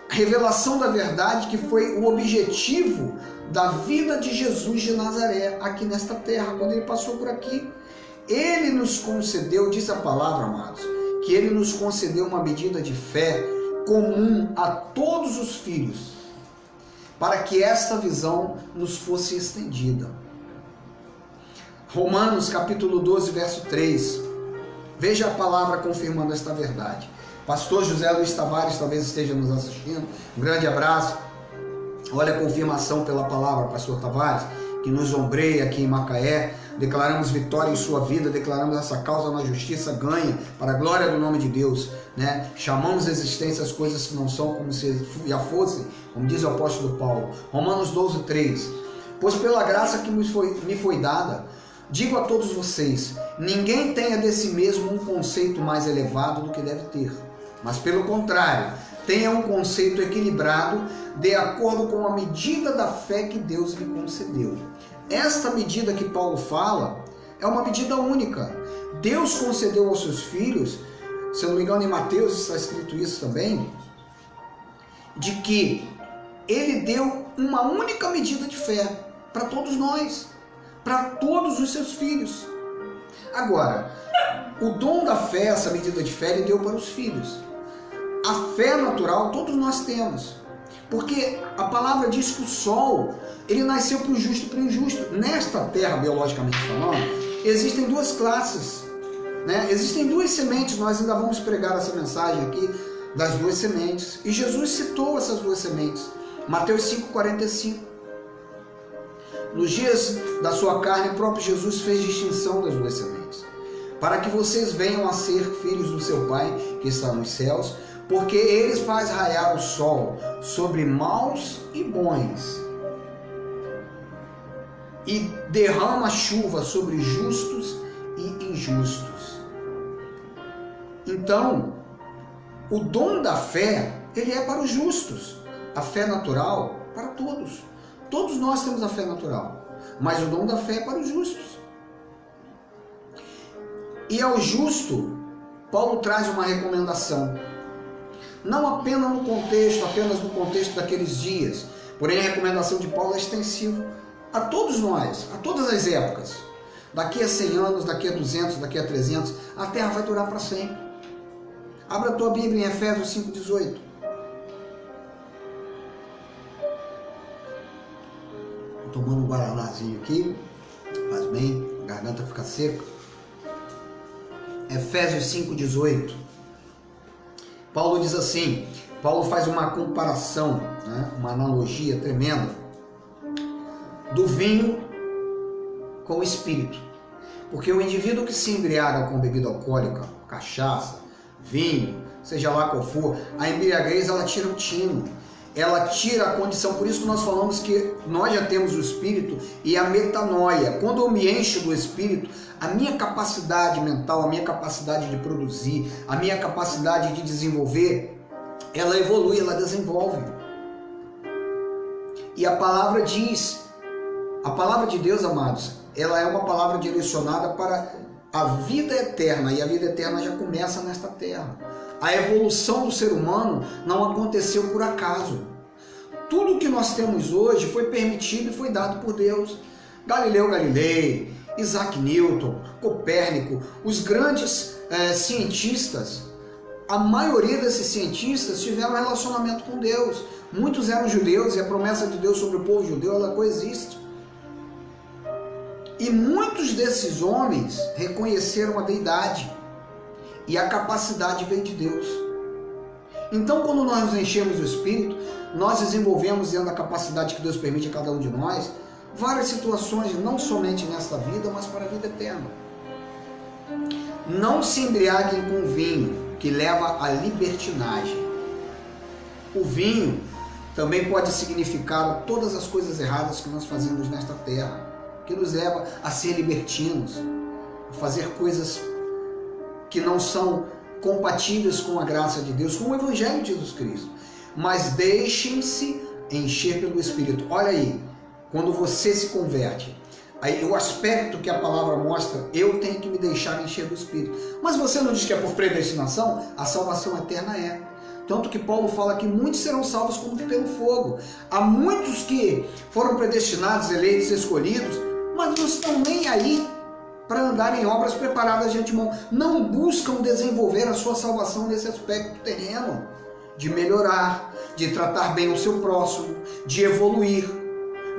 A revelação da verdade que foi o objetivo da vida de Jesus de Nazaré, aqui nesta terra, quando ele passou por aqui. Ele nos concedeu, diz a palavra, amados, que ele nos concedeu uma medida de fé comum a todos os filhos, para que esta visão nos fosse estendida. Romanos capítulo 12, verso 3. Veja a palavra confirmando esta verdade. Pastor José Luiz Tavares talvez esteja nos assistindo. Um grande abraço. Olha a confirmação pela palavra, pastor Tavares. que nos ombreia aqui em Macaé. Declaramos vitória em sua vida, declaramos essa causa na justiça ganha, para a glória do nome de Deus, né? Chamamos a existência as coisas que não são como se já fossem, como diz o apóstolo Paulo. Romanos 12, 3. Pois pela graça que me foi dada, digo a todos vocês, ninguém tenha de si mesmo um conceito mais elevado do que deve ter, mas pelo contrário, tenha um conceito equilibrado, de acordo com a medida da fé que Deus lhe concedeu. Esta medida que Paulo fala é uma medida única. Deus concedeu aos seus filhos, se eu não me engano em Mateus está escrito isso também, de que ele deu uma única medida de fé para todos nós, para todos os seus filhos. Agora, o dom da fé, essa medida de fé, ele deu para os filhos. A fé natural todos nós temos, porque a palavra diz que o sol, ele nasceu para o justo e para o injusto. Nesta terra, biologicamente falando, existem duas classes, né? Existem duas sementes. Nós ainda vamos pregar essa mensagem aqui das duas sementes, e Jesus citou essas duas sementes. Mateus 5,45. Nos dias da sua carne, o próprio Jesus fez distinção das duas sementes, para que vocês venham a ser filhos do seu Pai que está nos céus, porque ele faz raiar o sol sobre maus e bons, e derrama chuva sobre justos e injustos. Então, o dom da fé, ele é para os justos. A fé natural, para todos. Todos nós temos a fé natural, mas o dom da fé é para os justos. E ao justo, Paulo traz uma recomendação. Não apenas no contexto daqueles dias, porém a recomendação de Paulo é extensiva a todos nós, a todas as épocas. Daqui a 100 anos, daqui a 200, daqui a 300, a terra vai durar para sempre. Abra a tua Bíblia em Efésios 5,18. Estou tomando um guaranazinho aqui, faz bem, a garganta fica seca. Efésios 5,18. Paulo diz assim, Paulo faz uma comparação, né, uma analogia tremenda do vinho com o espírito. Porque o indivíduo que se embriaga com bebida alcoólica, cachaça, vinho, seja lá qual for, a embriaguez ela tira o tino, ela tira a condição. Por isso que nós falamos que nós já temos o espírito e a metanoia. Quando eu me encho do espírito, a minha capacidade mental, a minha capacidade de produzir, a minha capacidade de desenvolver, ela evolui, ela desenvolve. E a palavra diz, a palavra de Deus, amados, ela é uma palavra direcionada para a vida eterna, e a vida eterna já começa nesta terra. A evolução do ser humano não aconteceu por acaso. Tudo que nós temos hoje foi permitido e foi dado por Deus. Galileu Galilei, Isaac Newton, Copérnico, os grandes cientistas, a maioria desses cientistas tiveram relacionamento com Deus. Muitos eram judeus e a promessa de Deus sobre o povo judeu ela coexiste. E muitos desses homens reconheceram a deidade e a capacidade veio de Deus. Então, quando nós nos enchemos do Espírito, nós desenvolvemos, dentro da capacidade que Deus permite a cada um de nós, várias situações, não somente nesta vida, mas para a vida eterna. Não se embriaguem com vinho, que leva à libertinagem. O vinho também pode significar todas as coisas erradas que nós fazemos nesta terra, que nos leva a ser libertinos, a fazer coisas que não são compatíveis com a graça de Deus, com o Evangelho de Jesus Cristo. Mas deixem-se encher pelo Espírito. Olha aí, quando você se converte, aí o aspecto que a palavra mostra, eu tenho que me deixar encher do Espírito. Mas você não diz que é por predestinação? A salvação eterna é. Tanto que Paulo fala que muitos serão salvos como que pelo fogo. Há muitos que foram predestinados, eleitos, escolhidos, mas não estão nem aí para andar em obras preparadas de antemão. Não buscam desenvolver a sua salvação nesse aspecto terreno, de melhorar, de tratar bem o seu próximo, de evoluir,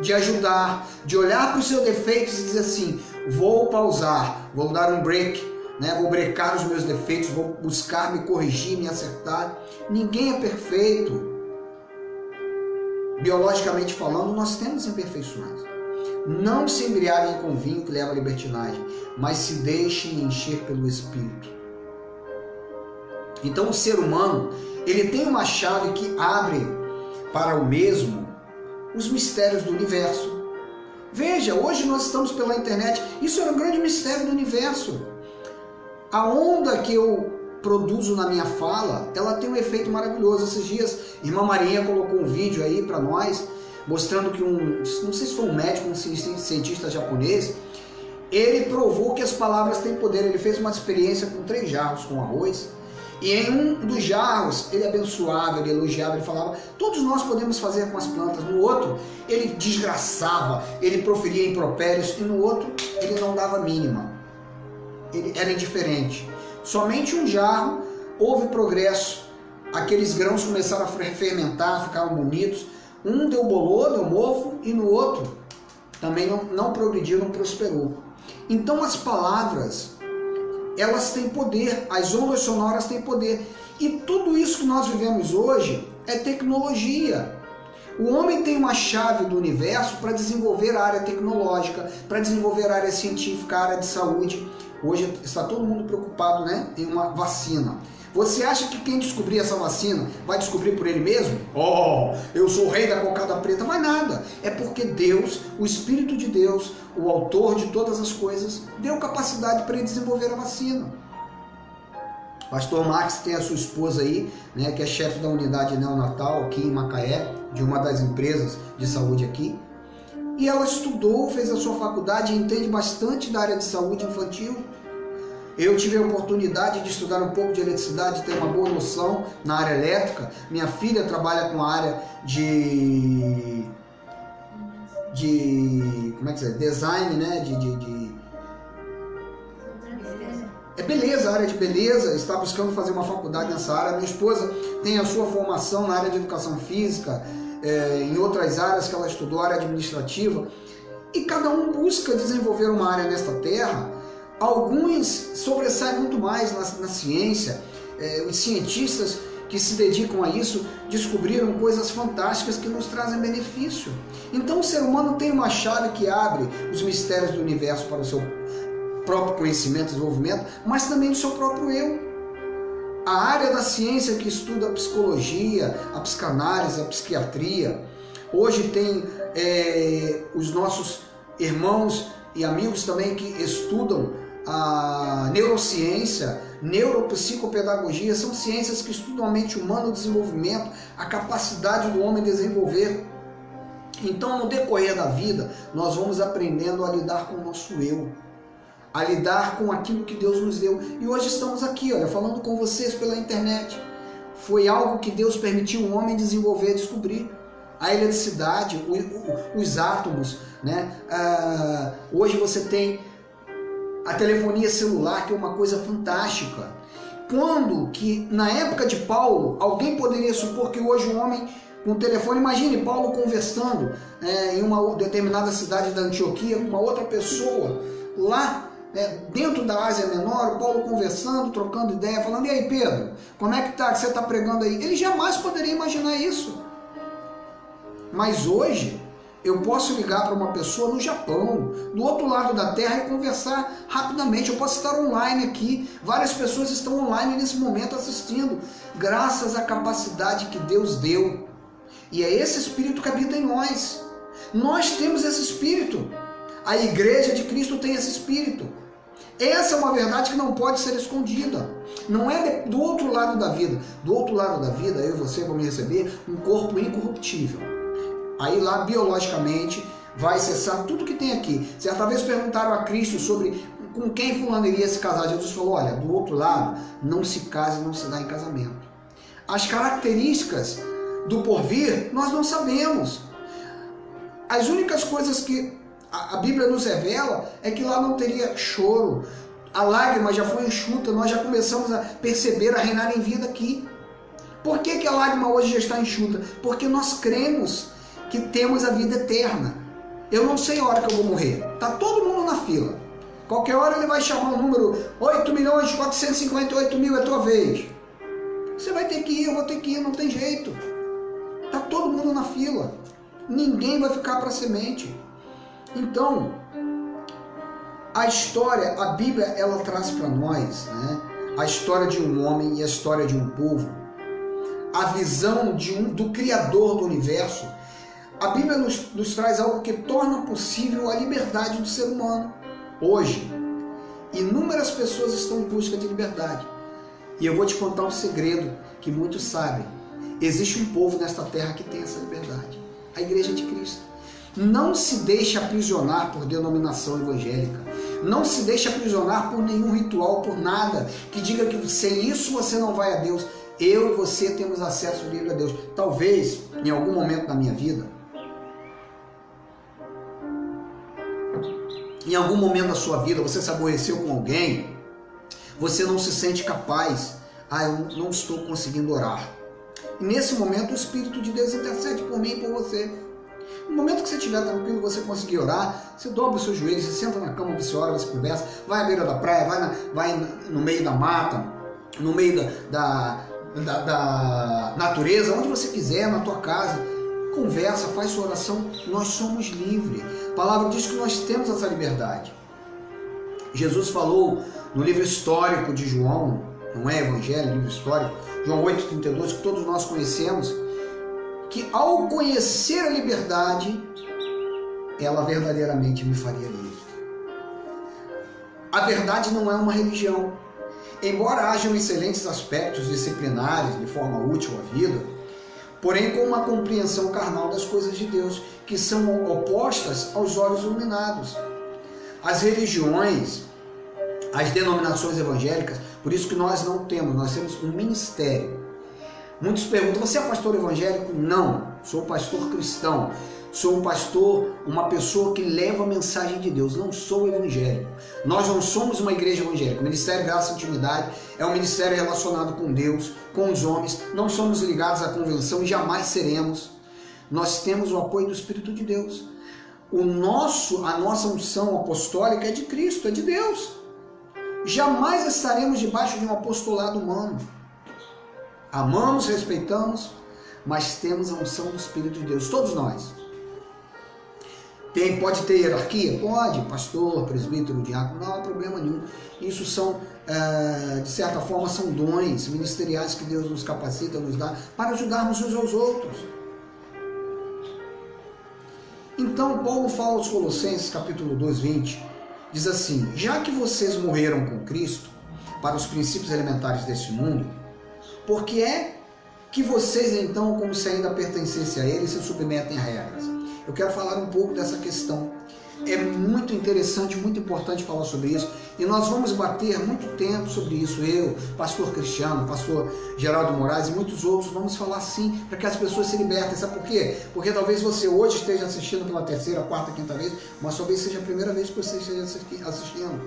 de ajudar, de olhar para os seus defeitos e dizer assim, vou pausar, vou dar um break, né? Vou brecar os meus defeitos, vou buscar me corrigir, me acertar. Ninguém é perfeito. Biologicamente falando, nós temos imperfeições. Não se embriaguem com vinho que leva à libertinagem, mas se deixem encher pelo Espírito. Então o ser humano, ele tem uma chave que abre para o mesmo os mistérios do universo. Veja, hoje nós estamos pela internet, isso é um grande mistério do universo. A onda que eu produzo na minha fala, ela tem um efeito maravilhoso. Esses dias, irmã Marinha colocou um vídeo aí para nós, mostrando que não sei se foi um médico, um cientista japonês, ele provou que as palavras têm poder. Ele fez uma experiência com 3 jarros com arroz, e em um dos jarros ele abençoava, ele elogiava, ele falava, todos nós podemos fazer com as plantas. No outro, ele desgraçava, ele proferia impropérios, e no outro, ele não dava mínima. Ele era indiferente. Somente um jarro houve progresso. Aqueles grãos começaram a fermentar, ficaram bonitos. Um deu bolor, deu mofo, e no outro também não progrediu, não prosperou. Então as palavras, elas têm poder, as ondas sonoras têm poder. E tudo isso que nós vivemos hoje é tecnologia. O homem tem uma chave do universo para desenvolver a área tecnológica, para desenvolver a área científica, a área de saúde. Hoje está todo mundo preocupado, né, em uma vacina. Você acha que quem descobrir essa vacina vai descobrir por ele mesmo? Oh, eu sou o rei da cocada preta. Vai nada. É porque Deus, o Espírito de Deus, o autor de todas as coisas, deu capacidade para ele desenvolver a vacina. Pastor Max tem a sua esposa aí, né, que é chefe da unidade neonatal aqui em Macaé, de uma das empresas de saúde aqui. E ela estudou, fez a sua faculdade e entende bastante da área de saúde infantil. Eu tive a oportunidade de estudar um pouco de eletricidade, ter uma boa noção na área elétrica. Minha filha trabalha com a área de como é que é? Design, né? É beleza, a área de beleza, está buscando fazer uma faculdade nessa área. Minha esposa tem a sua formação na área de educação física, em outras áreas que ela estudou, área administrativa. E cada um busca desenvolver uma área nesta terra. Alguns sobressaem muito mais na ciência. Os cientistas que se dedicam a isso descobriram coisas fantásticas que nos trazem benefício. Então o ser humano tem uma chave que abre os mistérios do universo para o seu próprio conhecimento, desenvolvimento, mas também do seu próprio eu. A área da ciência que estuda a psicologia, a psicanálise, a psiquiatria, hoje tem os nossos irmãos e amigos também que estudam a neurociência, neuropsicopedagogia, são ciências que estudam a mente humana, o desenvolvimento, a capacidade do homem desenvolver. Então, no decorrer da vida, nós vamos aprendendo a lidar com o nosso eu, a lidar com aquilo que Deus nos deu. E hoje estamos aqui, olha, falando com vocês pela internet. Foi algo que Deus permitiu o homem desenvolver, descobrir. A eletricidade, os átomos, né? Hoje você tem a telefonia celular, que é uma coisa fantástica. Quando que, na época de Paulo, alguém poderia supor que hoje um homem com telefone, imagine Paulo conversando em uma determinada cidade da Antioquia com uma outra pessoa, lá dentro da Ásia Menor, o Paulo conversando, trocando ideia, falando, e aí Pedro, como é que tá, que você está pregando aí? Ele jamais poderia imaginar isso. Mas hoje, eu posso ligar para uma pessoa no Japão, do outro lado da terra, e conversar rapidamente. Eu posso estar online aqui. Várias pessoas estão online nesse momento assistindo, graças à capacidade que Deus deu. E é esse Espírito que habita em nós. Nós temos esse Espírito. A Igreja de Cristo tem esse Espírito. Essa é uma verdade que não pode ser escondida. Não é do outro lado da vida. Do outro lado da vida, eu e você vamos receber um corpo incorruptível. Aí lá, biologicamente, vai cessar tudo que tem aqui. Certa vez perguntaram a Cristo sobre com quem fulano iria se casar. Jesus falou, olha, do outro lado, não se case, não se dá em casamento. As características do porvir, nós não sabemos. As únicas coisas que a Bíblia nos revela é que lá não teria choro. A lágrima já foi enxuta, nós já começamos a perceber, a reinar em vida aqui. Por que a lágrima hoje já está enxuta? Porque nós cremos que temos a vida eterna. Eu não sei a hora que eu vou morrer. Está todo mundo na fila. Qualquer hora ele vai chamar o número 8.458.000, é tua vez. Você vai ter que ir, eu vou ter que ir, não tem jeito. Está todo mundo na fila. Ninguém vai ficar para semente. Então, a história, a Bíblia, ela traz para nós, né, a história de um homem e a história de um povo, a visão do Criador do universo. A Bíblia nos traz algo que torna possível a liberdade do ser humano. Hoje, inúmeras pessoas estão em busca de liberdade. E eu vou te contar um segredo que muitos sabem. Existe um povo nesta terra que tem essa liberdade. A Igreja de Cristo. Não se deixe aprisionar por denominação evangélica. Não se deixe aprisionar por nenhum ritual, por nada que diga que sem isso você não vai a Deus. Eu e você temos acesso livre a Deus. Talvez, em algum momento da minha vida, em algum momento da sua vida, você se aborreceu com alguém, você não se sente capaz. Eu não estou conseguindo orar. E nesse momento o Espírito de Deus intercede por mim e por você. No momento que você estiver tranquilo, você conseguir orar, você dobra os seus joelhos, você senta na cama, você ora, você conversa, vai à beira da praia, vai no meio da mata, no meio da natureza, onde você quiser, na tua casa, conversa, faz sua oração. Nós somos livres. A palavra diz que nós temos essa liberdade. Jesus falou no livro histórico de João, não é evangelho, livro histórico, João 8,32, que todos nós conhecemos, que ao conhecer a liberdade, ela verdadeiramente me faria livre. A verdade não é uma religião. Embora hajam excelentes aspectos disciplinares de forma útil à vida, porém com uma compreensão carnal das coisas de Deus, que são opostas aos olhos iluminados. As religiões, as denominações evangélicas, por isso que nós temos um ministério. Muitos perguntam, você é pastor evangélico? Não, sou pastor cristão. Sou um pastor, uma pessoa que leva a mensagem de Deus. Não sou evangélico. Nós não somos uma igreja evangélica. O Ministério Graça e Intimidade é um ministério relacionado com Deus, com os homens. Não somos ligados à convenção e jamais seremos. Nós temos o apoio do Espírito de Deus. A nossa unção apostólica é de Cristo, é de Deus. Jamais estaremos debaixo de um apostolado humano. Amamos, respeitamos, mas temos a unção do Espírito de Deus, todos nós. Pode ter hierarquia? Pode, pastor, presbítero, diácono, não há problema nenhum. Isso são, de certa forma, são dons ministeriais que Deus nos capacita, nos dá, para ajudarmos uns aos outros. Então, Paulo fala aos Colossenses, capítulo 2, 20, diz assim, já que vocês morreram com Cristo para os princípios elementares deste mundo, por que é que vocês então, como se ainda pertencessem a Ele, se submetem a regras? Eu quero falar um pouco dessa questão. É muito interessante, muito importante falar sobre isso. E nós vamos bater muito tempo sobre isso. Eu, pastor Cristiano, pastor Geraldo Moraes e muitos outros, vamos falar sim, para que as pessoas se libertem. Sabe por quê? Porque talvez você hoje esteja assistindo pela terceira, quarta, quinta vez, mas talvez seja a primeira vez que você esteja assistindo.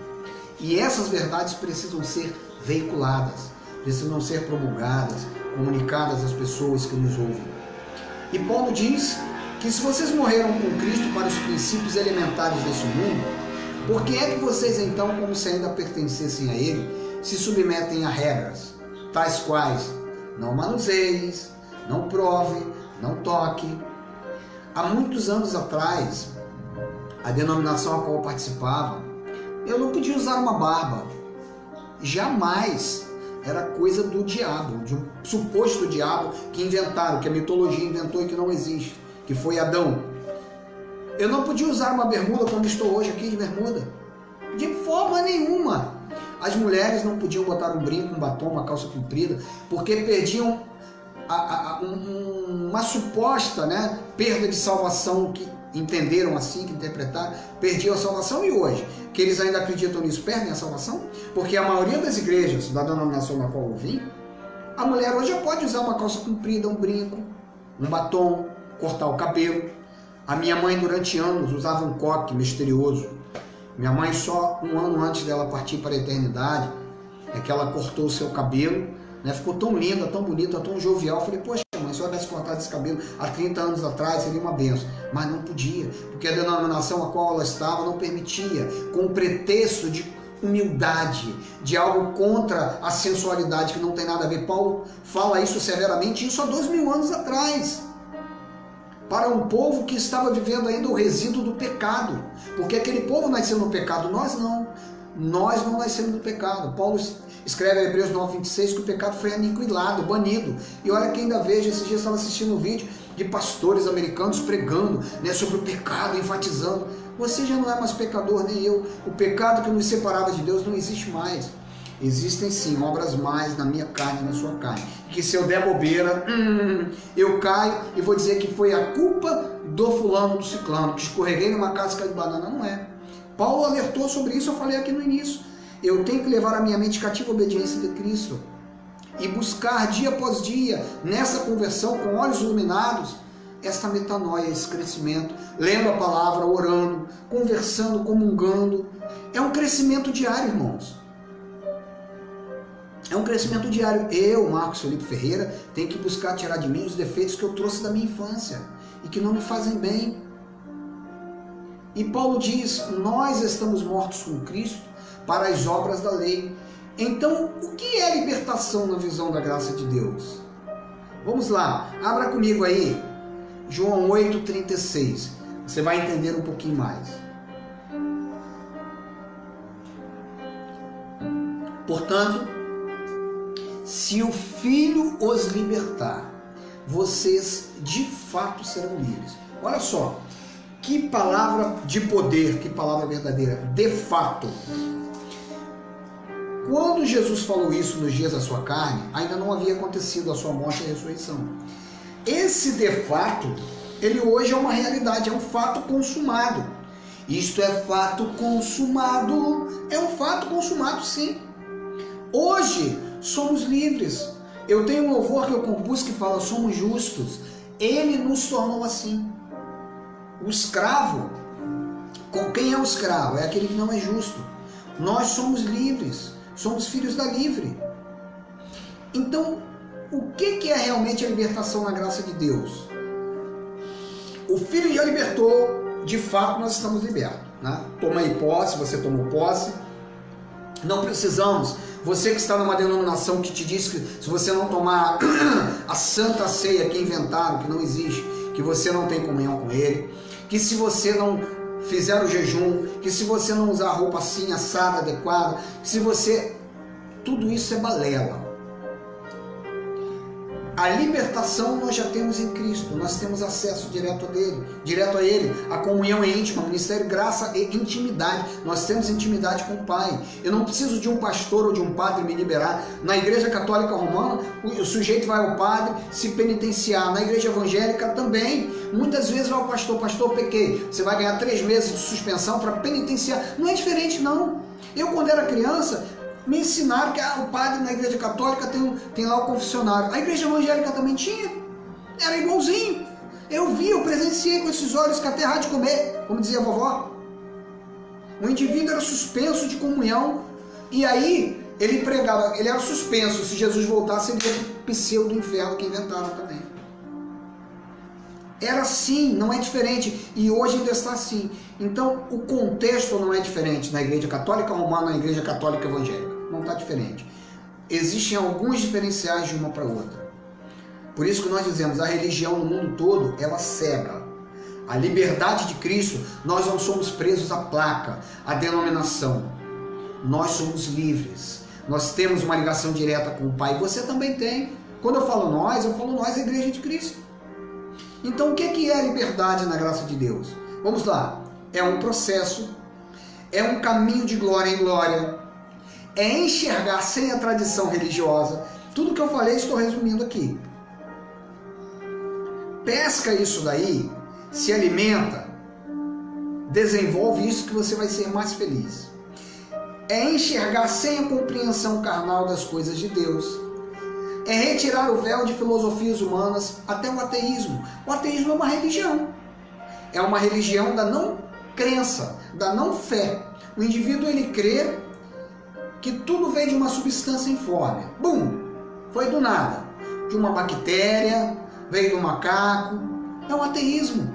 E essas verdades precisam ser veiculadas, precisam ser promulgadas, comunicadas às pessoas que nos ouvem. E Paulo diz que se vocês morreram com Cristo para os princípios elementares deste mundo, por que é que vocês então, como se ainda pertencessem a Ele, se submetem a regras, tais quais não manuseis, não prove, não toque? Há muitos anos atrás, a denominação a qual eu participava, eu não podia usar uma barba. Jamais. Era coisa do diabo, de um suposto diabo que inventaram, que a mitologia inventou e que não existe, que foi Adão. Eu não podia usar uma bermuda como estou hoje aqui de bermuda. De forma nenhuma. As mulheres não podiam botar um brinco, um batom, uma calça comprida, porque perdiam uma suposta, né, perda de salvação, que entenderam assim, que interpretaram, perdiam a salvação. E hoje, que eles ainda acreditam nisso, perdem a salvação? Porque a maioria das igrejas da denominação na qual eu vim, a mulher hoje já pode usar uma calça comprida, um brinco, um batom, cortar o cabelo. A minha mãe durante anos usava um coque misterioso. Minha mãe só um ano antes dela partir para a eternidade, é que ela cortou o seu cabelo, né? Ficou tão linda, tão bonita, tão jovial. Eu falei, poxa mãe, se eu tivesse cortado esse cabelo há 30 anos atrás, seria uma benção. Mas não podia, porque a denominação a qual ela estava não permitia, com o pretexto de humildade, de algo contra a sensualidade, que não tem nada a ver. Paulo fala isso severamente, isso há 2000 anos atrás. para um povo que estava vivendo ainda o resíduo do pecado, porque aquele povo nasceu no pecado, nós não nascemos no pecado. Paulo escreve em Hebreus 9:26 que o pecado foi aniquilado, banido. E olha que ainda vejo, esses dias eu estava assistindo um vídeo de pastores americanos pregando, né, sobre o pecado, enfatizando: você já não é mais pecador, nem eu. O pecado que nos separava de Deus não existe mais. Existem sim obras mais na minha carne e na sua carne, que se eu der bobeira, eu caio e vou dizer que foi a culpa do fulano, do ciclano, que escorreguei numa casca de banana. Não é. Paulo alertou sobre isso, eu falei aqui no início. Eu tenho que levar a minha mente cativa à obediência de Cristo e buscar dia após dia, nessa conversão com olhos iluminados, essa metanoia, esse crescimento, lendo a palavra, orando, conversando, comungando. É um crescimento diário, irmãos. É um crescimento diário. Eu, Marcos Felipe Ferreira, tenho que buscar tirar de mim os defeitos que eu trouxe da minha infância e que não me fazem bem. E Paulo diz: nós estamos mortos com Cristo para as obras da lei. Então, o que é libertação na visão da graça de Deus? Vamos lá, abra comigo aí, João 8,36. Você vai entender um pouquinho mais. Portanto, se o Filho os libertar, vocês de fato serão livres. Olha só, que palavra de poder, que palavra verdadeira. De fato. Quando Jesus falou isso nos dias da sua carne, ainda não havia acontecido a sua morte e a ressurreição. Esse de fato, ele hoje é uma realidade, é um fato consumado. Isto é fato consumado. É um fato consumado, sim. Hoje somos livres. Eu tenho um louvor que eu compus que fala: somos justos. Ele nos tornou assim. O escravo, com quem é o escravo? É aquele que não é justo. Nós somos livres, somos filhos da livre. Então, o que é realmente a libertação na graça de Deus? O Filho já libertou, de fato nós estamos libertos, né? Tomei posse, você tomou posse. Não precisamos. Você que está numa denominação que te diz que se você não tomar a santa ceia que inventaram, que não existe, que você não tem comunhão com Ele, que se você não fizer o jejum, que se você não usar a roupa assim, assada, adequada, se você... Tudo isso é balela. A libertação nós já temos em Cristo, nós temos acesso direto a Ele, a comunhão é íntima, ministério, graça e intimidade. Nós temos intimidade com o Pai. Eu não preciso de um pastor ou de um padre me liberar. Na Igreja Católica Romana, o sujeito vai ao padre se penitenciar. Na Igreja Evangélica também. Muitas vezes vai ao pastor: pastor, pequei. Você vai ganhar 3 meses de suspensão para penitenciar. Não é diferente, não. Eu, quando era criança, me ensinaram que o padre na Igreja Católica tem lá o confessionário. A Igreja Evangélica também tinha. Era igualzinho. Eu vi, eu presenciei com esses olhos que até terra de comer, como dizia a vovó. O indivíduo era suspenso de comunhão. E aí, ele pregava, ele era suspenso. Se Jesus voltasse, ele ia para o pseudo inferno que inventaram também. Era assim, não é diferente. E hoje ainda está assim. Então, o contexto não é diferente na Igreja Católica Romana, na Igreja Católica Evangélica. Não está diferente. Existem alguns diferenciais de uma para outra. Por isso que nós dizemos, a religião no mundo todo, ela cega. A liberdade de Cristo, nós não somos presos à placa, à denominação. Nós somos livres. Nós temos uma ligação direta com o Pai. Você também tem. Quando eu falo nós a Igreja de Cristo. Então, o que é a liberdade na graça de Deus? Vamos lá. É um processo, é um caminho de glória em glória, é enxergar sem a tradição religiosa. Tudo que eu falei, estou resumindo aqui. Pesca isso daí, se alimenta, desenvolve isso que você vai ser mais feliz. É enxergar sem a compreensão carnal das coisas de Deus. É retirar o véu de filosofias humanas até o ateísmo. O ateísmo é uma religião. É uma religião da não crença, da não fé. O indivíduo, ele crê que tudo vem de uma substância informe. Bum! Foi do nada. De uma bactéria, veio do macaco. É um ateísmo.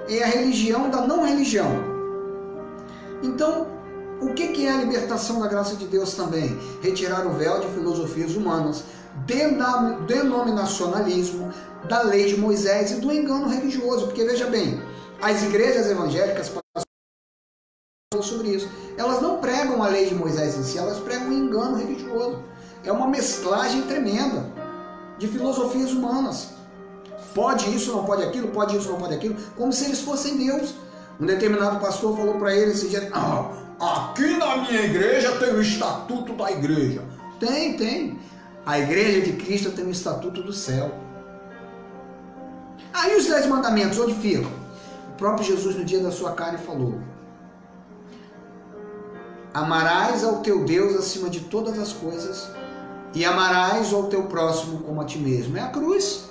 É a religião da não religião. Então, O que é a libertação da graça de Deus também? Retirar o véu de filosofias humanas, denominacionalismo, da lei de Moisés e do engano religioso. Porque veja bem, as igrejas evangélicas falam sobre isso. Elas não pregam a lei de Moisés em si, elas pregam o engano religioso. É uma mesclagem tremenda de filosofias humanas. Pode isso, não pode aquilo, pode isso, não pode aquilo, como se eles fossem Deus. Um determinado pastor falou para ele esse dia: aqui na minha igreja tem o estatuto da igreja. Tem. A igreja de Cristo tem o estatuto do céu. Aí os 10 mandamentos, onde ficam? O próprio Jesus no dia da sua carne falou: amarás ao teu Deus acima de todas as coisas e amarás ao teu próximo como a ti mesmo. É a cruz.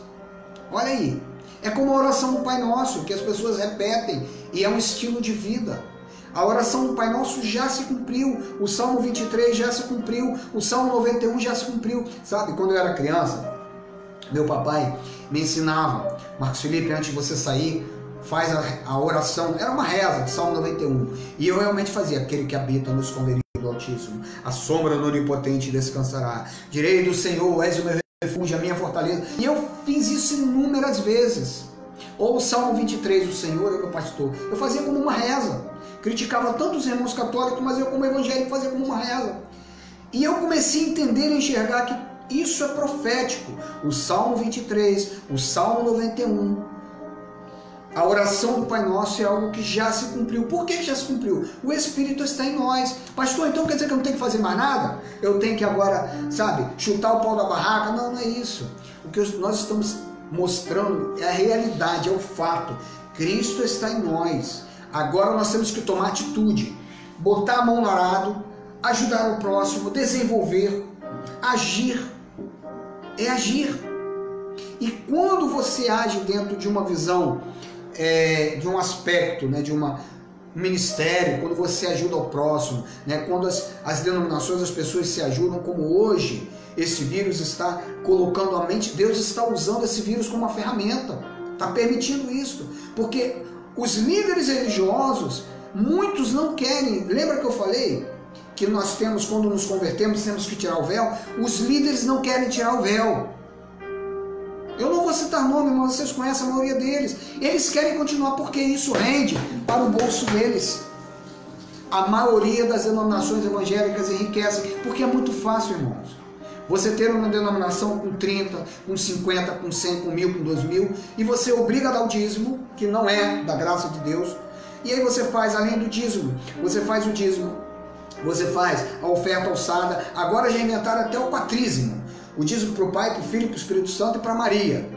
Olha aí. É como a oração do Pai Nosso, que as pessoas repetem e é um estilo de vida. A oração do Pai Nosso já se cumpriu. O Salmo 23 já se cumpriu. O Salmo 91 já se cumpriu. Sabe, quando eu era criança, meu papai me ensinava: Marcos Felipe, antes de você sair, faz a oração. Era uma reza do Salmo 91. E eu realmente fazia: aquele que habita no esconderijo do Altíssimo, a sombra do Onipotente descansará. Direi do Senhor, és o meu refúgio, a minha fortaleza. E eu fiz isso inúmeras vezes. Ou o Salmo 23, o Senhor é meu pastor. Eu fazia como uma reza. Criticava tanto os irmãos católicos, mas eu como evangélico fazia como uma reza. E eu comecei a entender e enxergar que isso é profético. O Salmo 23, o Salmo 91, a oração do Pai Nosso é algo que já se cumpriu. Por que já se cumpriu? O Espírito está em nós. Pastor, então quer dizer que eu não tenho que fazer mais nada? Eu tenho que agora, sabe, chutar o pau da barraca? Não, não é isso. O que nós estamos mostrando é a realidade, é o fato. Cristo está em nós. Agora nós temos que tomar atitude, botar a mão no arado, ajudar o próximo, desenvolver, agir. É agir. E quando você age dentro de uma visão, de um aspecto, né, de um ministério, quando você ajuda o próximo, né, quando as denominações, as pessoas se ajudam, como hoje esse vírus está colocando a mente, Deus está usando esse vírus como uma ferramenta, está permitindo isso, porque os líderes religiosos, muitos não querem. Lembra que eu falei que nós temos, quando nos convertemos, temos que tirar o véu? Os líderes não querem tirar o véu. Eu não vou citar nome, mas vocês conhecem a maioria deles. Eles querem continuar porque isso rende para o bolso deles. A maioria das denominações evangélicas enriquece, porque é muito fácil, irmãos. Você ter uma denominação com 30, com 50, com 100, com 1000, com 2000, e você obriga a dar o dízimo, que não é da graça de Deus. E aí você faz, além do dízimo, você faz o dízimo, você faz a oferta alçada, agora já inventaram até o quatrízimo. O dízimo para o Pai, para o Filho, para o Espírito Santo e para Maria.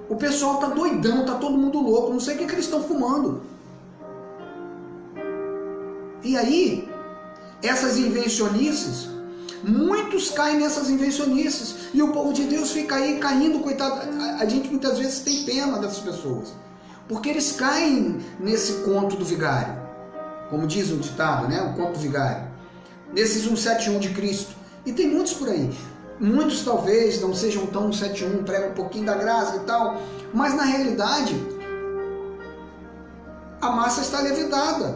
O pessoal está doidão, está todo mundo louco, não sei o que eles estão fumando. E aí, essas invencionices, muitos caem nessas invencionices, e o povo de Deus fica aí caindo, coitado. A gente muitas vezes tem pena dessas pessoas, porque eles caem nesse conto do vigário, como diz o ditado, né? O conto do vigário, nesses 171 de Cristo, e tem muitos por aí. Muitos talvez não sejam tão 171, pregam um pouquinho da graça e tal, mas na realidade a massa está levedada.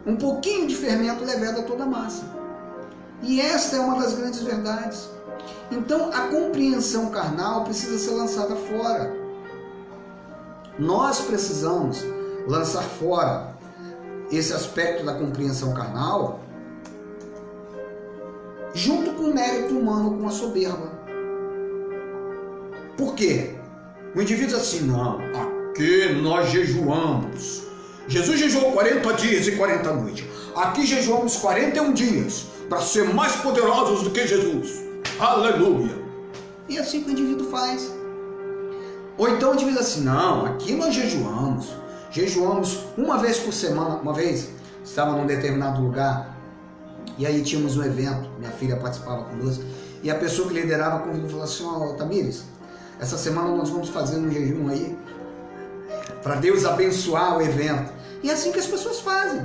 Um pouquinho de fermento leveda toda a massa. E esta é uma das grandes verdades. Então a compreensão carnal precisa ser lançada fora. Nós precisamos lançar fora esse aspecto da compreensão carnal, junto com o mérito humano, com a soberba. Por quê? O indivíduo diz assim: não, aqui nós jejuamos. Jesus jejuou 40 dias e 40 noites. Aqui jejuamos 41 dias para ser mais poderosos do que Jesus. Aleluia! E é assim que o indivíduo faz. Ou então o indivíduo diz assim: não, aqui nós jejuamos. Jejuamos uma vez por semana. Uma vez estava num determinado lugar, e aí tínhamos um evento, minha filha participava conosco, e a pessoa que liderava convidou e falou assim: ó, Tamires, essa semana nós vamos fazer um jejum aí, para Deus abençoar o evento. E é assim que as pessoas fazem.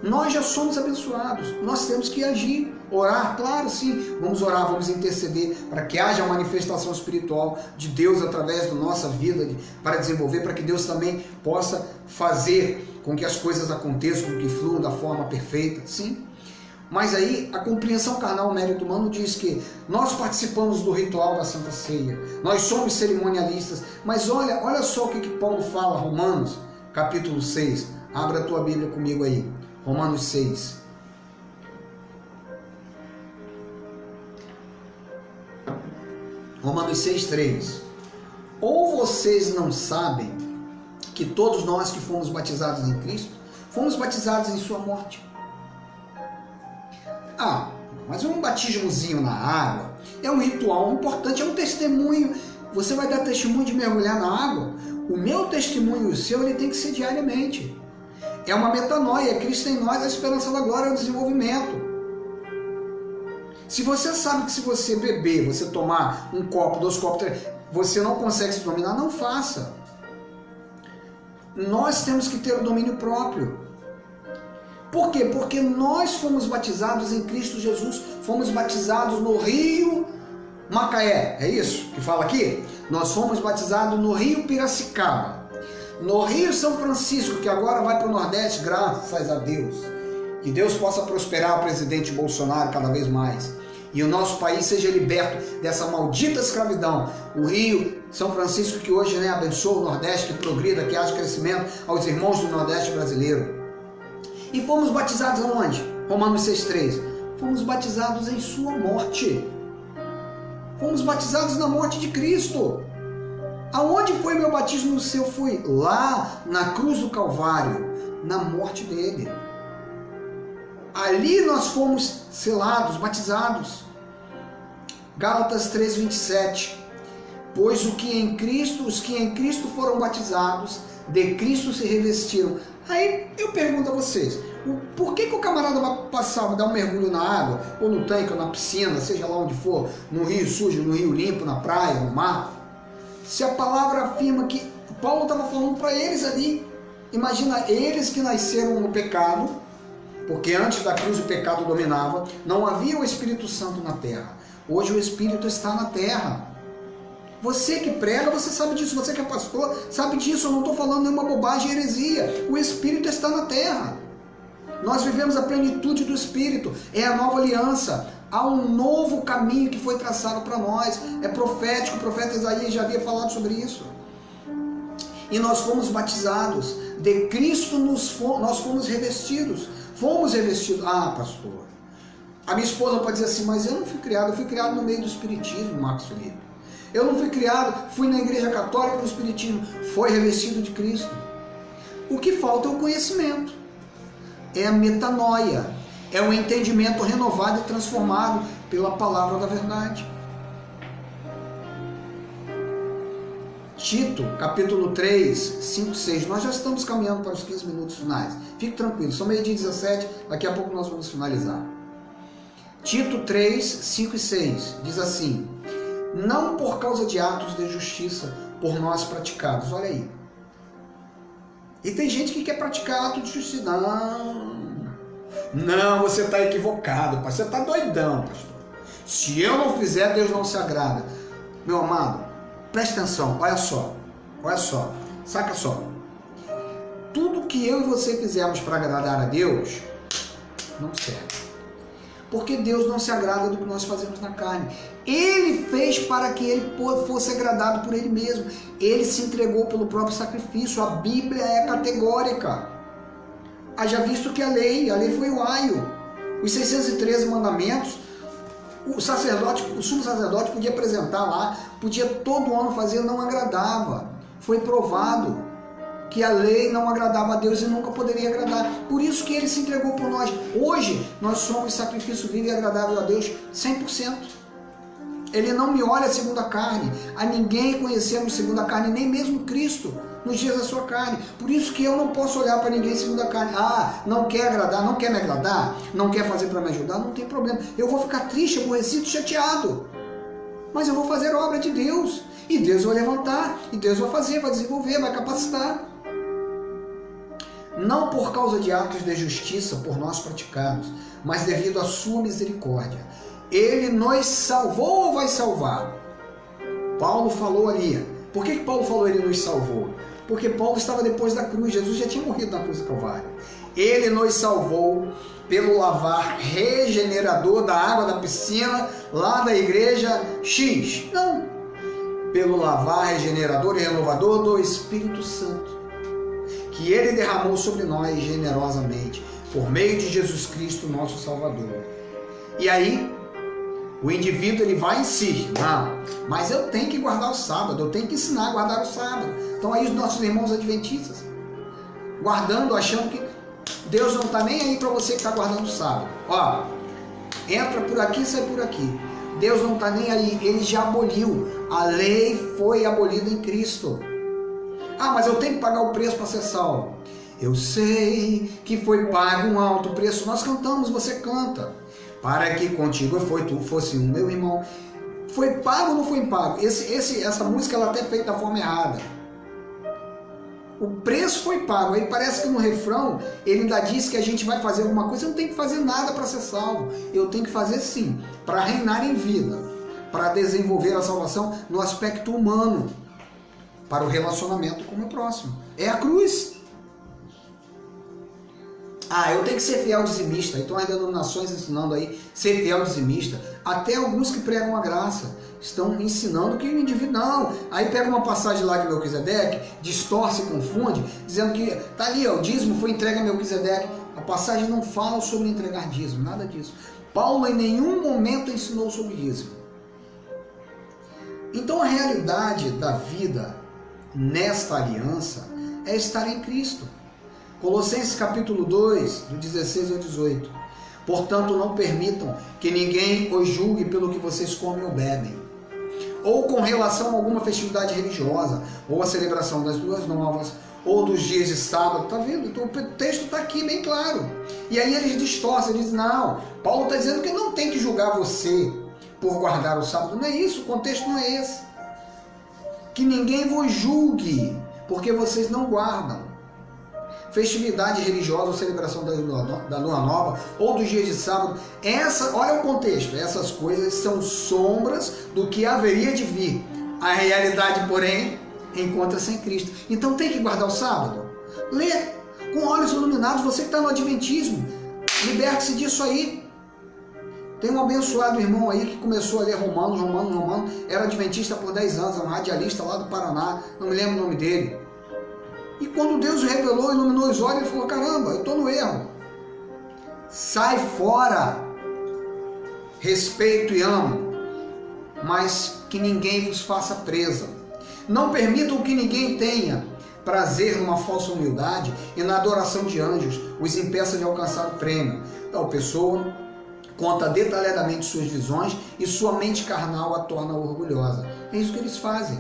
Nós já somos abençoados, nós temos que agir, orar, claro, sim, vamos orar, vamos interceder para que haja uma manifestação espiritual de Deus através da nossa vida, para desenvolver, para que Deus também possa fazer com que as coisas aconteçam, com que fluam da forma perfeita, sim. Mas aí a compreensão carnal, o mérito humano, diz que nós participamos do ritual da Santa Ceia, nós somos cerimonialistas, mas olha só o que Paulo fala, Romanos, capítulo 6, abra a tua Bíblia comigo aí, Romanos 6. Romanos 6,3. Ou vocês não sabem que todos nós que fomos batizados em Cristo, fomos batizados em sua morte? Mas um batismozinho na água é um ritual importante, é um testemunho. Você vai dar testemunho de mergulhar na água? O meu testemunho e o seu, ele tem que ser diariamente. É uma metanoia, Cristo em nós, a esperança da glória, o desenvolvimento. Se você sabe que se você beber, você tomar um copo, 2 copos, 3, você não consegue se dominar, não faça. Nós temos que ter o domínio próprio. Por quê? Porque nós fomos batizados em Cristo Jesus, fomos batizados no rio Macaé, é isso que fala aqui? Nós fomos batizados no rio Piracicaba, no rio São Francisco, que agora vai para o Nordeste, graças a Deus. Que Deus possa prosperar o presidente Bolsonaro cada vez mais. E o nosso país seja liberto dessa maldita escravidão. O Rio São Francisco, que hoje abençoa o Nordeste, que progrida, que haja crescimento aos irmãos do Nordeste brasileiro. E fomos batizados aonde? Romanos 6,3. Fomos batizados em sua morte. Fomos batizados na morte de Cristo. Aonde foi meu batismo? No seu foi lá na cruz do Calvário, na morte dele. Ali nós fomos selados, batizados. Gálatas 3,27. Pois os que em Cristo foram batizados, de Cristo se revestiram. Aí eu pergunto a vocês, por que o camarada vai passar, dar um mergulho na água, ou no tanque, ou na piscina, seja lá onde for, no rio sujo, no rio limpo, na praia, no mar? Se a palavra afirma que Paulo estava falando para eles ali, imagina eles que nasceram no pecado, porque antes da cruz o pecado dominava, não havia o Espírito Santo na terra. Hoje o Espírito está na terra. Você que prega, você sabe disso. Você que é pastor, sabe disso. Eu não estou falando nenhuma bobagem, heresia. O Espírito está na terra. Nós vivemos a plenitude do Espírito. É a nova aliança. Há um novo caminho que foi traçado para nós. É profético. O profeta Isaías já havia falado sobre isso. E nós fomos batizados. De Cristo nós fomos revestidos. Fomos revestidos. Pastor, a minha esposa pode dizer assim, mas eu não fui criado. Eu fui criado no meio do Espiritismo, Marcos Felipe. Eu não fui criado, fui na igreja católica no Espiritismo. Foi revestido de Cristo. O que falta é o conhecimento. É a metanoia. É o entendimento renovado e transformado pela palavra da verdade. Tito, capítulo 3, 5, 6. Nós já estamos caminhando para os 15 minutos finais. Fique tranquilo, são 12h17, daqui a pouco nós vamos finalizar. Tito 3, 5 e 6 diz assim: não por causa de atos de justiça por nós praticados. Olha aí. E tem gente que quer praticar ato de justiça. Não, você está equivocado, pastor. Você está doidão, pastor. Se eu não fizer, Deus não se agrada. Meu amado, preste atenção, olha só, saca só. Tudo que eu e você fizermos para agradar a Deus, não serve. Porque Deus não se agrada do que nós fazemos na carne. Ele fez para que ele fosse agradado por ele mesmo. Ele se entregou pelo próprio sacrifício. A Bíblia é categórica. Haja visto que a lei foi o aio. Os 613 mandamentos, o sumo sacerdote podia apresentar lá, podia todo ano fazer, não agradava. Foi provado que a lei não agradava a Deus e nunca poderia agradar. Por isso que ele se entregou por nós. Hoje, nós somos sacrifício vivo e agradável a Deus 100%. Ele não me olha segundo a carne. A ninguém conhecemos segundo a carne, nem mesmo Cristo, nos dias da sua carne. Por isso que eu não posso olhar para ninguém segundo a carne. Não quer agradar, não quer me agradar, não quer fazer para me ajudar, não tem problema. Eu vou ficar triste, aborrecido, chateado. Mas eu vou fazer a obra de Deus. E Deus vai levantar, e Deus vai fazer, vai desenvolver, vai capacitar. Não por causa de atos de justiça por nós praticados, mas devido à sua misericórdia. Ele nos salvou ou vai salvar? Paulo falou ali. Por que Paulo falou ele nos salvou? Porque Paulo estava depois da cruz, Jesus já tinha morrido na cruz do Calvário. Ele nos salvou pelo lavar regenerador da água da piscina, lá da igreja X. Não, pelo lavar regenerador e renovador do Espírito Santo, que Ele derramou sobre nós generosamente, por meio de Jesus Cristo, nosso Salvador. E aí, o indivíduo ele vai em si, não, mas eu tenho que guardar o sábado, eu tenho que ensinar a guardar o sábado. Então aí os nossos irmãos adventistas, guardando, achando que Deus não está nem aí para você que está guardando o sábado. Ó, entra por aqui, sai por aqui. Deus não está nem aí, Ele já aboliu. A lei foi abolida em Cristo. Ah, mas eu tenho que pagar o preço para ser salvo. Eu sei que foi pago um alto preço. Nós cantamos, você canta. Para que contigo tu fosse um, meu irmão. Foi pago ou não foi pago? Essa música ela até é feita da forma errada. O preço foi pago. Aí parece que no refrão ele ainda diz que a gente vai fazer alguma coisa. Eu não tenho que fazer nada para ser salvo. Eu tenho que fazer sim, para reinar em vida, para desenvolver a salvação no aspecto humano, para o relacionamento com o meu próximo. É a cruz. Ah, eu tenho que ser fiel dizimista. Então as denominações ensinando aí ser fiel dizimista. Até alguns que pregam a graça estão ensinando que o indivíduo não. Aí pega uma passagem lá de Melquisedeque, distorce e confunde, dizendo que tá ali, ó, o dízimo foi entregue a Melquisedeque. A passagem não fala sobre entregar dízimo, nada disso. Paulo em nenhum momento ensinou sobre dízimo. Então a realidade da vida nesta aliança é estar em Cristo. Colossenses capítulo 2, do 16 ao 18. Portanto, não permitam que ninguém os julgue pelo que vocês comem ou bebem, ou com relação a alguma festividade religiosa, ou a celebração das luas novas, ou dos dias de sábado. Tá vendo? Então, o texto está aqui bem claro. E aí eles distorcem, dizem, não, Paulo está dizendo que não tem que julgar você por guardar o sábado. Não é isso, o contexto não é esse. Que ninguém vos julgue, porque vocês não guardam festividade religiosa ou celebração da lua nova ou dos dias de sábado. Olha o contexto, essas coisas são sombras do que haveria de vir. A realidade, porém, encontra-se em Cristo. Então tem que guardar o sábado? Lê com olhos iluminados, você que está no Adventismo, liberte-se disso aí. Tem um abençoado irmão aí que começou a ler Romano, era adventista por 10 anos, é um radialista lá do Paraná, não me lembro o nome dele. E quando Deus o revelou, iluminou os olhos, ele falou, caramba, eu estou no erro. Sai fora, respeito e amo, mas que ninguém vos faça presa. Não permitam que ninguém tenha prazer numa falsa humildade e na adoração de anjos, os impeça de alcançar o prêmio. Tal pessoa conta detalhadamente suas visões e sua mente carnal a torna orgulhosa. É isso que eles fazem.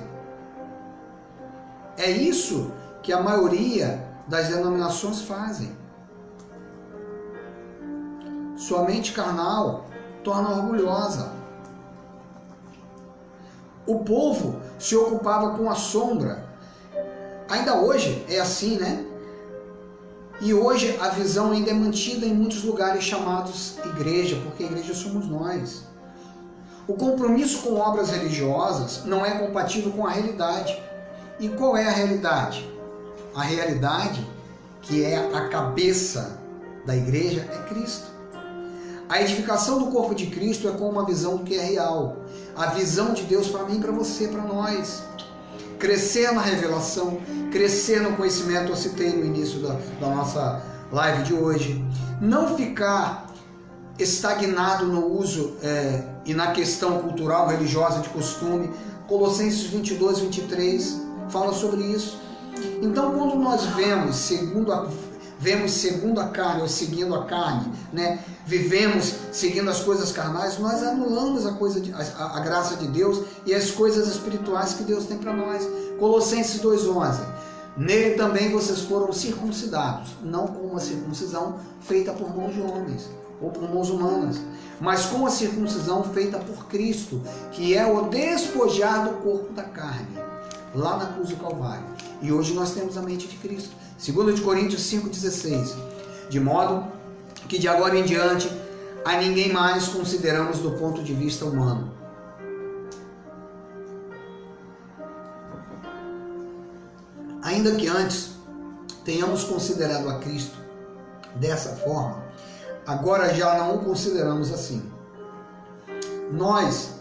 É isso que a maioria das denominações fazem. Sua mente carnal torna orgulhosa. O povo se ocupava com a sombra. Ainda hoje é assim, né? E hoje a visão ainda é mantida em muitos lugares chamados igreja, porque a igreja somos nós. O compromisso com obras religiosas não é compatível com a realidade. E qual é a realidade? A realidade, que é a cabeça da igreja, é Cristo. A edificação do corpo de Cristo é com uma visão do que é real. A visão de Deus para mim, para você, para nós. Crescer na revelação, crescer no conhecimento, eu citei no início da nossa live de hoje. Não ficar estagnado no uso e na questão cultural, religiosa, de costume. Colossenses 22, 23 fala sobre isso. Então, quando nós vemos segundo a carne, ou seguindo a carne, né? Vivemos seguindo as coisas carnais, nós anulamos a graça de Deus e as coisas espirituais que Deus tem para nós. Colossenses 2,11. Nele também vocês foram circuncidados, não com uma circuncisão feita por mãos de homens ou por mãos humanas, mas com a circuncisão feita por Cristo, que é o despojar do corpo da carne, lá na cruz do Calvário. E hoje nós temos a mente de Cristo. 2 Coríntios 5,16. De modo que de agora em diante a ninguém mais consideramos do ponto de vista humano. A Ainda que antes tenhamos considerado a Cristo dessa forma, agora já não o consideramos assim. Nós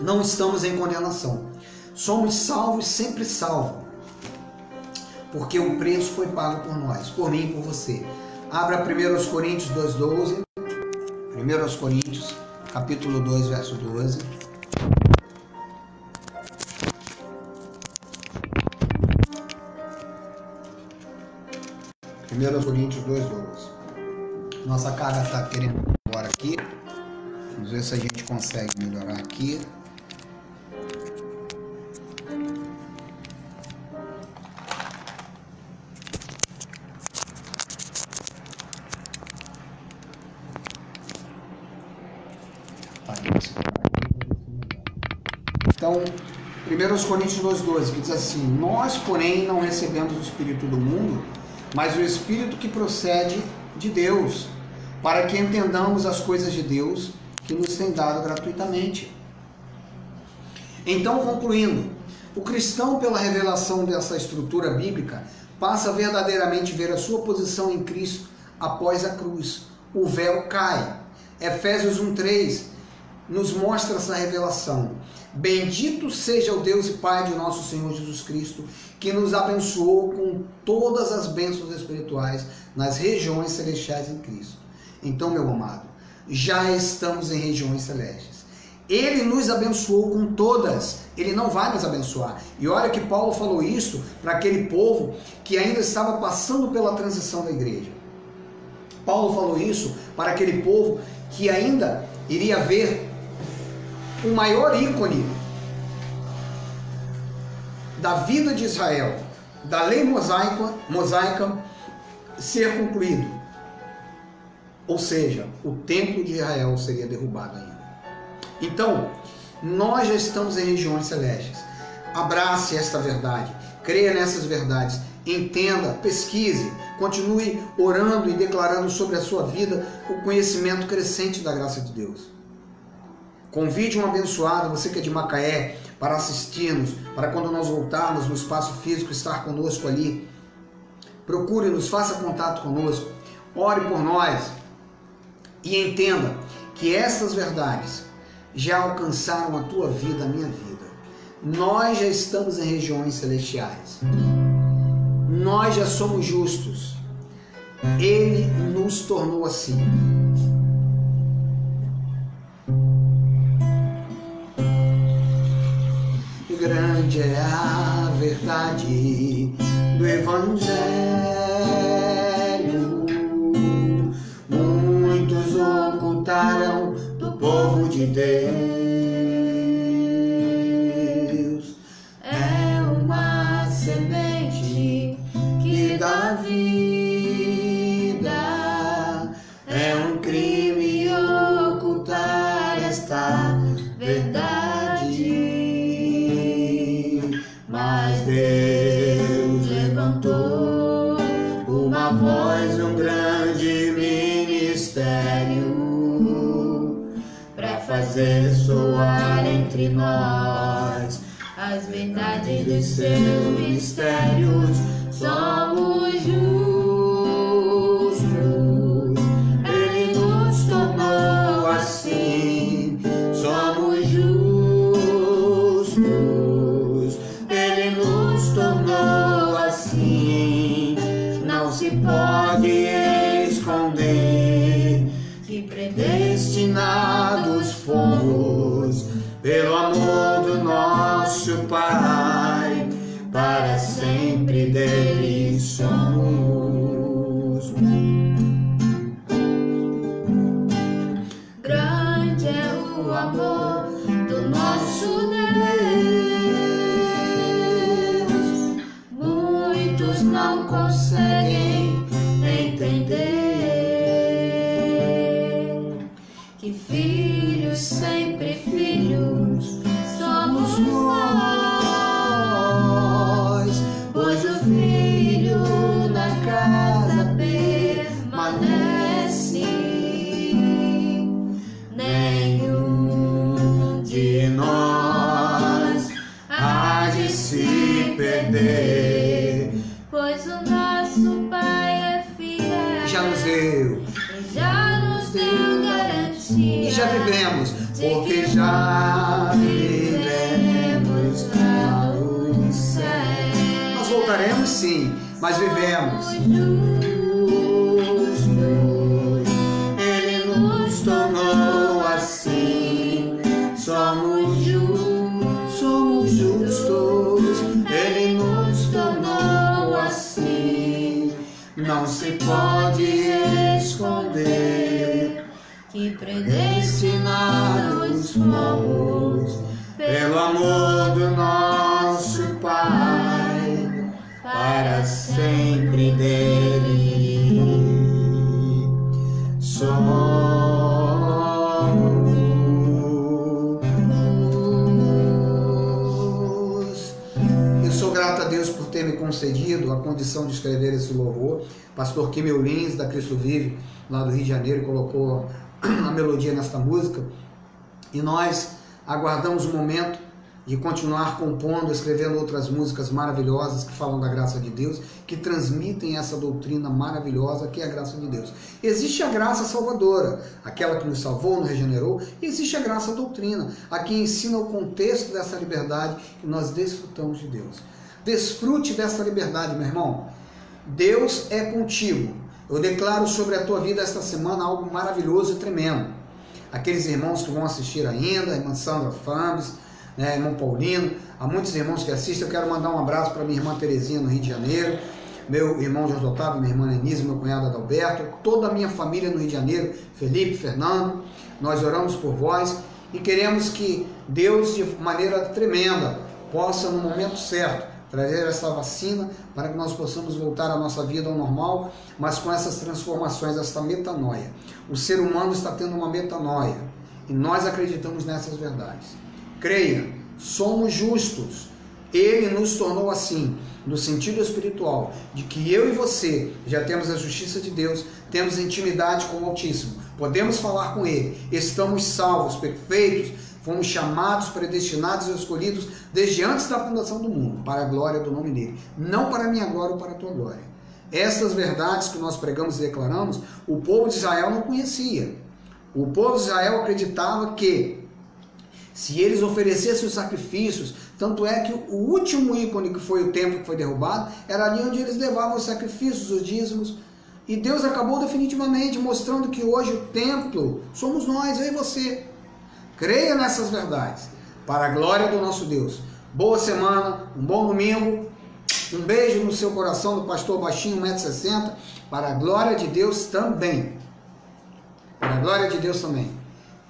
não estamos em condenação. Somos salvos, sempre salvos, porque o preço foi pago por nós, por mim e por você. Abra 1 Coríntios 2,12. 1 Coríntios, capítulo 2, verso 12. 1 Coríntios 2,12. Nossa carga está querendo ir embora aqui. Vamos ver se a gente consegue melhorar aqui. Então, 1 Coríntios 2,12, que diz assim: nós, porém, não recebemos o Espírito do mundo, mas o Espírito que procede de Deus, para que entendamos as coisas de Deus que nos tem dado gratuitamente. Então, concluindo, o cristão, pela revelação dessa estrutura bíblica, passa verdadeiramente a ver a sua posição em Cristo após a cruz. O véu cai. Efésios 1,3 nos mostra essa revelação. Bendito seja o Deus e Pai de nosso Senhor Jesus Cristo, que nos abençoou com todas as bênçãos espirituais nas regiões celestiais em Cristo. Então, meu amado, já estamos em regiões celestes. Ele nos abençoou com todas. Ele não vai nos abençoar. E olha que Paulo falou isso para aquele povo que ainda estava passando pela transição da igreja. Paulo falou isso para aquele povo que ainda iria ver o maior ícone da vida de Israel, da lei mosaica ser concluído. Ou seja, o templo de Israel seria derrubado ainda. Então, nós já estamos em regiões celestes. Abrace esta verdade, creia nessas verdades, entenda, pesquise, continue orando e declarando sobre a sua vida o conhecimento crescente da graça de Deus. Convide um abençoado, você que é de Macaé, para assistir-nos, para quando nós voltarmos no espaço físico, estar conosco ali. Procure-nos, faça contato conosco, ore por nós e entenda que essas verdades já alcançaram a tua vida, a minha vida. Nós já estamos em regiões celestiais. Nós já somos justos. Ele nos tornou assim. Grande é a verdade do Evangelho. Muitos ocultaram do povo de Deus. É uma semente que dá vida. É um crime ocultar esta verdade. Mas Deus levantou uma voz, um grande ministério, para fazer soar entre nós as verdades dos seus mistérios. Somos justos, Ele nos tornou assim. Somos justos, Ele nos tornou assim. Não se pode esconder que predestinados fomos pelo amor do nosso Pai, para sempre dele somos. Grande é o amor do nosso Deus. Muitos não conseguem entender que filhos, sempre filhos, somos nós, pois o filho na casa permanece. Nenhum De nós há de se perder. Pois o nosso Pai é fiel. Já nos deu. Já nos deu garantia. E já vivemos. Porque já vivemos lá no céu. Nós voltaremos sim, mas vivemos. Ele nos tornou assim. Somos justos. Ele nos tornou assim. Não se pode esconder Que predestinados fomos pelo amor do nosso Pai, para sempre dele somos. Eu sou grato a Deus por ter me concedido a condição de escrever esse louvor. Pastor Kimel Lins, da Cristo Vive, lá do Rio de Janeiro, colocou a melodia nesta música, e nós aguardamos o momento de continuar compondo, escrevendo outras músicas maravilhosas que falam da graça de Deus, que transmitem essa doutrina maravilhosa que é a graça de Deus. Existe a graça salvadora, aquela que nos salvou, nos regenerou, e existe a graça doutrina, a que ensina o contexto dessa liberdade que nós desfrutamos de Deus. Desfrute dessa liberdade, meu irmão. Deus é contigo. Eu declaro sobre a tua vida esta semana algo maravilhoso e tremendo. Aqueles irmãos que vão assistir ainda, a irmã Sandra Fambes, né, irmão Paulino, há muitos irmãos que assistem. Eu quero mandar um abraço para minha irmã Terezinha no Rio de Janeiro, meu irmão Jorge Otávio, minha irmã Denise, meu cunhado Adalberto, toda a minha família no Rio de Janeiro, Felipe, Fernando. Nós oramos por vós e queremos que Deus, de maneira tremenda, possa no momento certo trazer essa vacina para que nós possamos voltar à nossa vida ao normal, mas com essas transformações, essa metanoia. O ser humano está tendo uma metanoia e nós acreditamos nessas verdades. Creia, somos justos. Ele nos tornou assim, no sentido espiritual, de que eu e você já temos a justiça de Deus, temos intimidade com o Altíssimo, podemos falar com Ele, estamos salvos, perfeitos, fomos chamados, predestinados e escolhidos desde antes da fundação do mundo, para a glória do nome dele, não para a minha glória ou para a tua glória. Essas verdades que nós pregamos e declaramos, o povo de Israel não conhecia. O povo de Israel acreditava que se eles oferecessem os sacrifícios, tanto é que o último ícone que foi o templo que foi derrubado, era ali onde eles levavam os sacrifícios, os dízimos, e Deus acabou definitivamente mostrando que hoje o templo somos nós, eu e você. Creia nessas verdades, para a glória do nosso Deus. Boa semana, um bom domingo, um beijo no seu coração do pastor baixinho, 1,60 m, para a glória de Deus também. Para a glória de Deus também.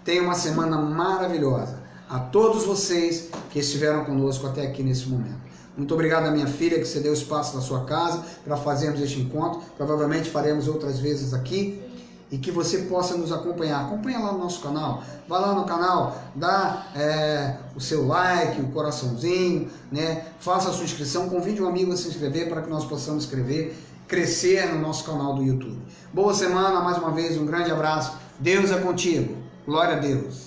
Tenha uma semana maravilhosa. A todos vocês que estiveram conosco até aqui nesse momento. Muito obrigado à minha filha que cedeu espaço na sua casa para fazermos este encontro. Provavelmente faremos outras vezes aqui. E que você possa nos acompanhar. Acompanha lá no nosso canal. Vá lá no canal, dá o seu like, o coraçãozinho, né? Faça a sua inscrição, convide um amigo a se inscrever para que nós possamos crescer no nosso canal do YouTube. Boa semana, mais uma vez, um grande abraço. Deus é contigo. Glória a Deus.